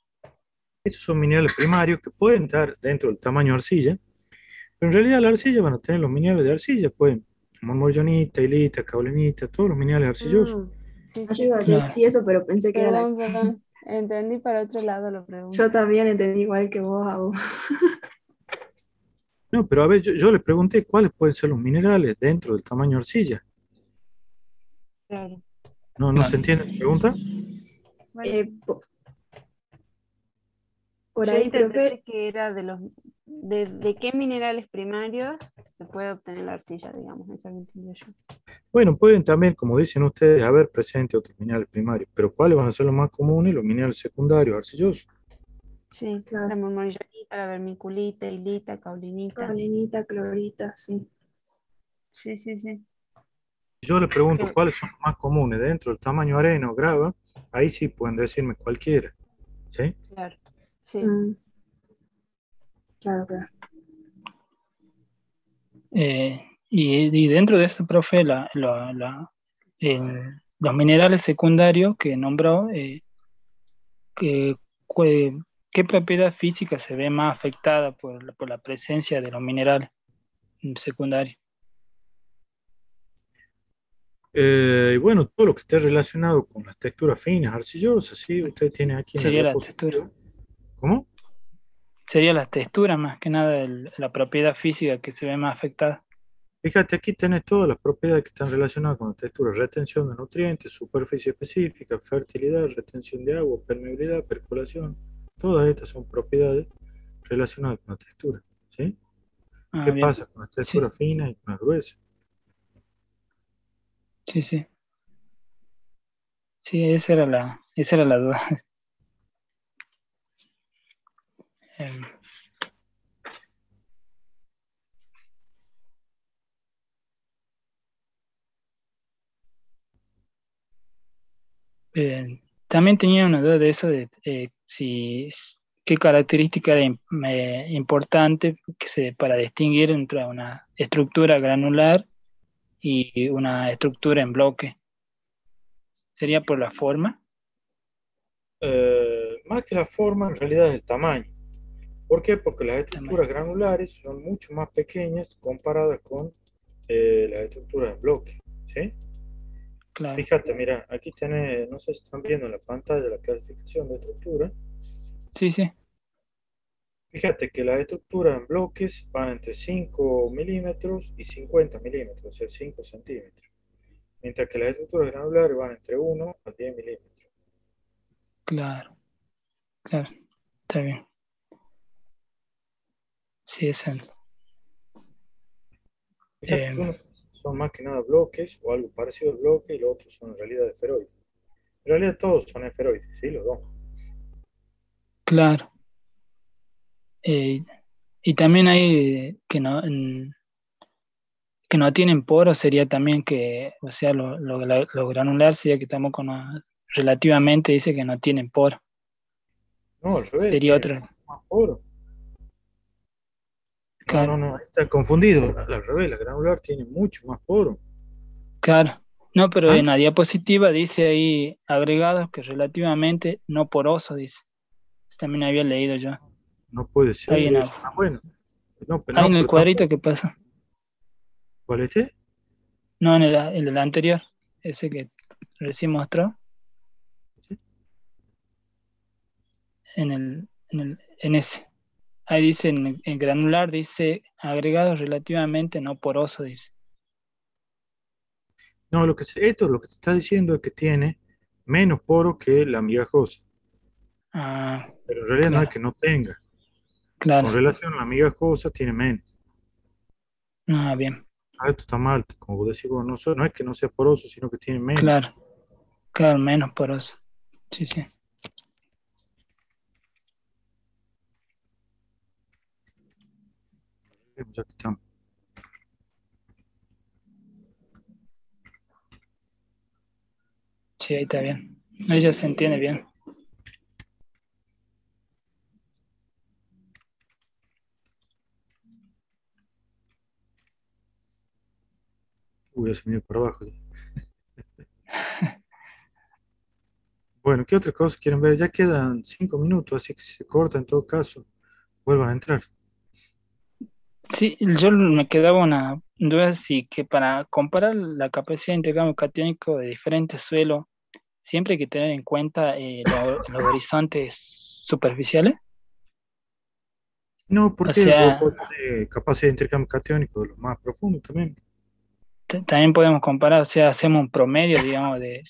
Estos son minerales primarios que pueden estar dentro del tamaño de arcilla, pero en realidad la arcilla van a tener los minerales de arcilla, pueden, mormollonita, hilita, caulenita, todos los minerales arcillosos. Ah, sí, Yo sí, iba a sí. claro. decir eso, pero pensé que era la... Perdón, perdón. Entendí para otro lado la Yo pregunta. también entendí igual que vos, Abu. No, pero a ver, yo les pregunté cuáles pueden ser los minerales dentro del tamaño arcilla. Claro. ¿No, no se Claro. entiende la pregunta? Bueno, Eh, po- por yo ahí, profe, interpreté que era de qué minerales primarios se puede obtener la arcilla, digamos, eso lo entendí yo. Bueno, pueden también, como dicen ustedes, haber presente otros minerales primarios, pero ¿cuáles van a ser los más comunes? Los minerales secundarios arcillosos. Sí, la claro, murmurillonita, la vermiculita, hilita, caulinita. caolinita, clorita, sí. Sí, sí, sí. Si yo les pregunto Que- cuáles son los más comunes dentro del tamaño arena o grava, ahí sí pueden decirme cualquiera, ¿sí? Claro, sí. Mm, claro, claro. Y dentro de eso, profe, los minerales secundarios que nombró, que, ¿qué propiedad física se ve más afectada por la presencia de los minerales secundarios? Y bueno, todo lo que esté relacionado con las texturas finas, arcillosas, ¿sí? Usted tiene aquí en la Sería la textura. diapositiva. ¿Cómo? Sería la textura más que nada la propiedad física que se ve más afectada. Fíjate, aquí tenés todas las propiedades que están relacionadas con la textura: retención de nutrientes, superficie específica, fertilidad, retención de agua, permeabilidad, percolación. Todas estas son propiedades relacionadas con la textura, ¿sí? Ah, ¿Qué bien. pasa con las Sí, texturas finas y con las gruesas? sí, sí. Sí, esa era la duda. Em, también tenía una duda de eso, de qué característica era importante para distinguir entre una estructura granular y una estructura en bloque. ¿Sería por la forma? Más que la forma, en realidad es el tamaño. ¿Por qué? Porque las Tamaño. estructuras granulares son mucho más pequeñas comparadas con las estructuras de bloque, ¿sí? Claro. Fíjate, mira, aquí tenés, no sé si están viendo en la pantalla la clasificación de estructura. Sí, sí. Fíjate que las estructuras en bloques van entre 5 milímetros y 50 milímetros, o sea, 5 centímetros. Mientras que las estructuras granulares van entre 1 a 10 milímetros. Claro, claro. Está bien. Sí, Fíjate que em, unos son más que nada bloques o algo parecido al bloque y los otros son en realidad esferoides. En realidad todos son esferoides, ¿sí? Los dos. claro. Eh, y también hay que no tienen poros, sería también que, o sea, lo granular sería que estamos relativamente dice que no tienen poros. No, al revés, Sería tiene otro. más poro. No, no, Claro, no, ahí está confundido. Al revés, la granular tiene mucho más poro. claro. No, pero ¿Ah? en la diapositiva dice ahí agregados que relativamente no porosos, dice. También había leído yo. No puede Está ser bien. eso. Ah, bueno. No, Ahí no, en el pero cuadrito tampoco. que pasa. ¿Cuál es este? No, en el anterior, ese que recién mostró, en ese. Ahí dice en granular, dice agregados relativamente no poroso, dice. No, esto lo que te está diciendo es que tiene menos poro que la migajosa. Ah, Pero en realidad no es claro, que no tenga. Con claro. relación a la migajosa, tiene menos. Ah, bien, Ah, esto está mal. Como vos decís, vos, no, no es que no sea poroso, sino que tiene menos. claro, claro, menos poroso. Sí, sí. Ya que estamos. Sí, ahí está bien. Ahí ya se entiende bien. Uy, ya se me dio para abajo. Bueno, ¿qué otra cosa quieren ver? Ya quedan 5 minutos, así que si se corta en todo caso, vuelvan a entrar. Sí, yo me quedaba una duda si que para comparar la capacidad de intercambio catiónico de diferentes suelos, siempre hay que tener en cuenta los horizontes superficiales. No, O porque vos sea, podés tener capacidad de intercambio catiónico de los más profundos también. también podemos comparar, o sea, hacemos un promedio, digamos, de...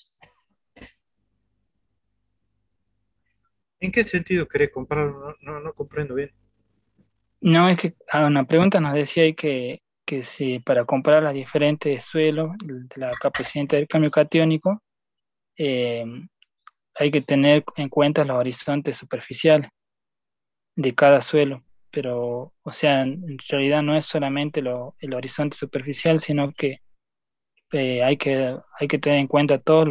¿En qué sentido querés compararlo? No comprendo bien. No, es que a una pregunta nos decía ahí que si para comparar los diferentes suelos, de la capacidad de intercambio catiónico, eh, hay que tener en cuenta los horizontes superficiales de cada suelo. Pero, o sea, en realidad no es solamente el horizonte superficial, sino que hay que tener en cuenta todos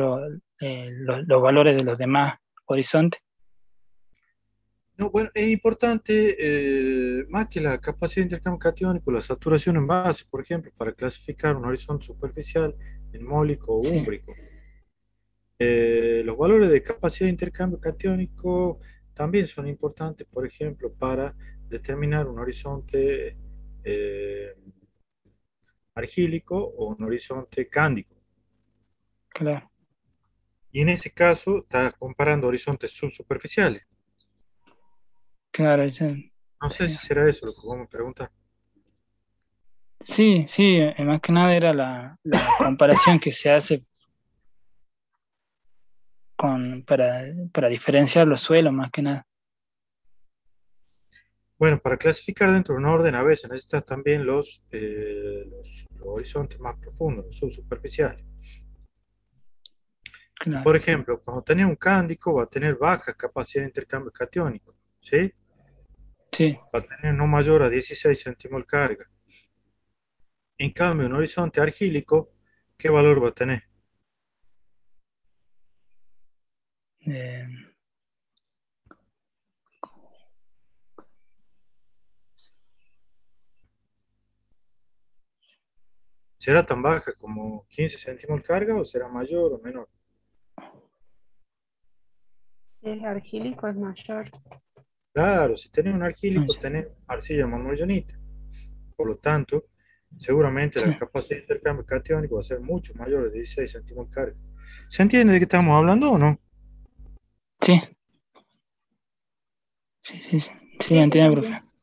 los valores de los demás horizontes. No, bueno, es importante, más que la capacidad de intercambio catiónico, la saturación en base, por ejemplo, para clasificar un horizonte superficial en mólico o Sí, úmbrico. Los valores de capacidad de intercambio catiónico también son importantes, por ejemplo, para determinar un horizonte eh, argílico o un horizonte cándico. claro, Y en ese caso está comparando horizontes subsuperficiales. claro. No sé Sí, si será eso lo que vos me preguntas. sí, sí, más que nada era la comparación que se hace para diferenciar los suelos, más que nada. Bueno, para clasificar dentro de un orden a veces necesitas también los horizontes más profundos, los subsuperficiales. Y Claro, por ejemplo, cuando tenés un cándico va a tener baja capacidad de intercambio catiónico, ¿sí? sí. Va a tener no mayor a 16 centimol carga. En cambio, un horizonte argílico, ¿qué valor va a tener? Eh, ¿Será tan baja como 15 centimol carga o será mayor o menor? Si es argílico es mayor. Claro, si tenés un argílico, once, tenés arcilla monzonita. Por lo tanto, seguramente sí, la capacidad de intercambio catiónico va a ser mucho mayor de 16 centimol carga. ¿Se entiende de qué estamos hablando o no? sí, sí, sí, sí, sí, Sí, sí, se entiendo, profe. entiende.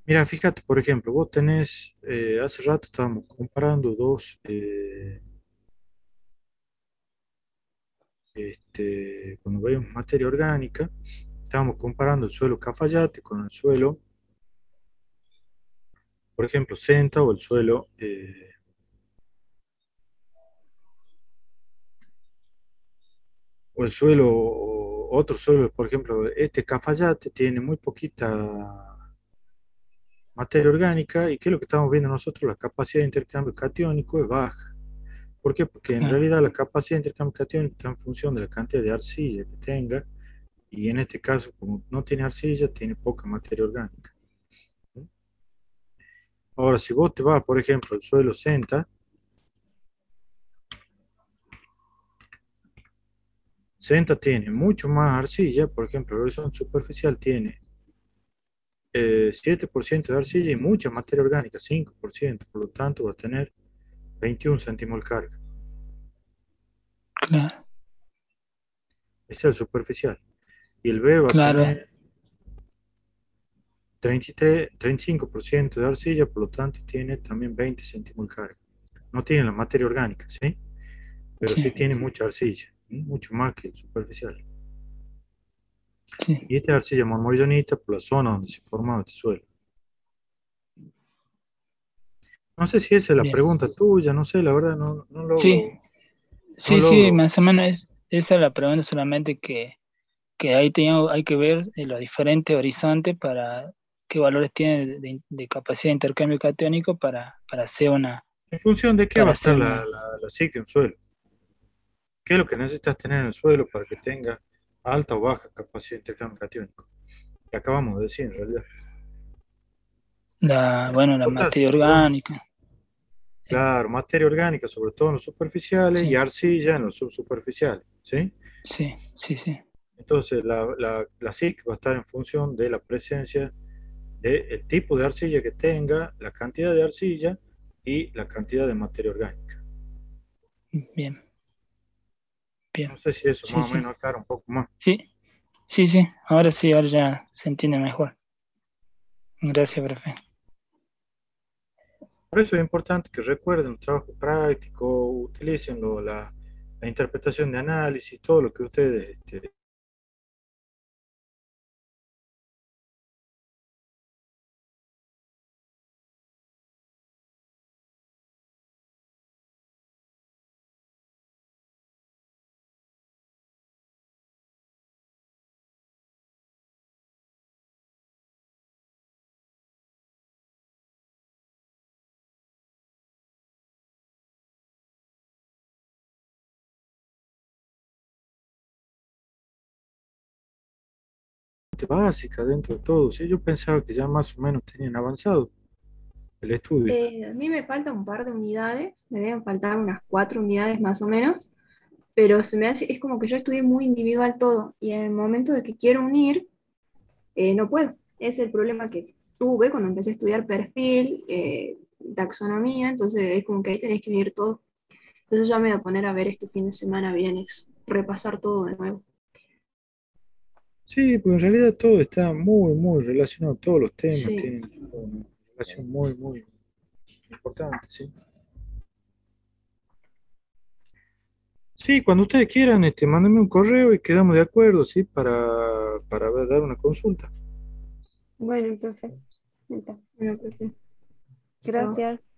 Mira, fíjate, por ejemplo, vos tenés, hace rato estábamos comparando cuando veíamos materia orgánica, estábamos comparando el suelo Cafayate con el suelo, por ejemplo, Senta o el suelo, o otro suelo, por ejemplo, este Cafayate tiene muy poquita materia orgánica y ¿qué es lo que estamos viendo nosotros? La capacidad de intercambio catiónico es baja. ¿Por qué? Porque en Claro, realidad la capacidad de intercambio catiónico está en función de la cantidad de arcilla que tenga y en este caso, como no tiene arcilla, tiene poca materia orgánica. Ahora, si vos te vas, por ejemplo, al suelo Senta, Senta tiene mucho más arcilla, por ejemplo, el horizonte superficial tiene 7% de arcilla y mucha materia orgánica, 5%, por lo tanto va a tener 21 centimol carga. claro, Ese es el superficial. Y el B va a claro, tener 33, 35% de arcilla, por lo tanto tiene también 20 centimol carga. No tiene la materia orgánica, ¿sí? Pero sí sí, tiene mucha arcilla, ¿sí? Mucho más que el superficial. sí, Y esta es arcilla marmorillonita por la zona donde se formaba este suelo. No sé si esa es la bien. pregunta tuya, no sé, la verdad no Sí, logro, no sí, sí, logro. más o menos esa es la pregunta, solamente que ahí hay que ver los diferentes horizontes para qué valores tiene de capacidad de intercambio catiónico para hacer ¿En función de qué va para a estar hacer la SIC de un suelo? ¿Qué es lo que necesitas tener en el suelo para que tenga alta o baja capacidad de intercambio catiónico? Que acabamos de decir en realidad. bueno, la Notas, materia perdón. orgánica. eh, Claro, materia orgánica, sobre todo en los superficiales, y sí, arcilla en los subsuperficiales, ¿sí? sí, sí, sí, Entonces, la SIC va a estar en función de la presencia del tipo de arcilla que tenga, la cantidad de arcilla y la cantidad de materia orgánica. bien, bien. No sé si eso Sí, más o sí, menos aclara un poco más. sí, sí, ahora ya se entiende mejor. Gracias, profe. Por eso es importante que recuerden un trabajo práctico, utilicen la interpretación de análisis, todo lo que ustedes básica dentro de todo. ¿Sí? Yo pensaba que ya más o menos tenían avanzado el estudio. A mí me faltan un par de unidades, me deben faltar unas 4 unidades más o menos, pero se me hace, es como que yo estudié muy individual todo y en el momento de que quiero unir, no puedo. Es el problema que tuve cuando empecé a estudiar perfil, taxonomía, entonces es como que ahí tenés que unir todo. Entonces ya me voy a poner a ver este fin de semana bien, es repasar todo de nuevo. Sí, porque en realidad todo está muy, muy relacionado, todos los temas Sí, tienen una relación muy, muy importante, ¿sí? Sí, cuando ustedes quieran, mándenme un correo y quedamos de acuerdo, ¿sí? Para dar una consulta. Bueno, perfecto. Está. bueno, profe. Chao. Gracias.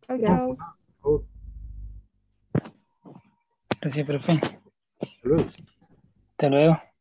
Chau, No, por Gracias. chau. nada, por favor. Gracias, profe. Hasta luego. Hasta luego.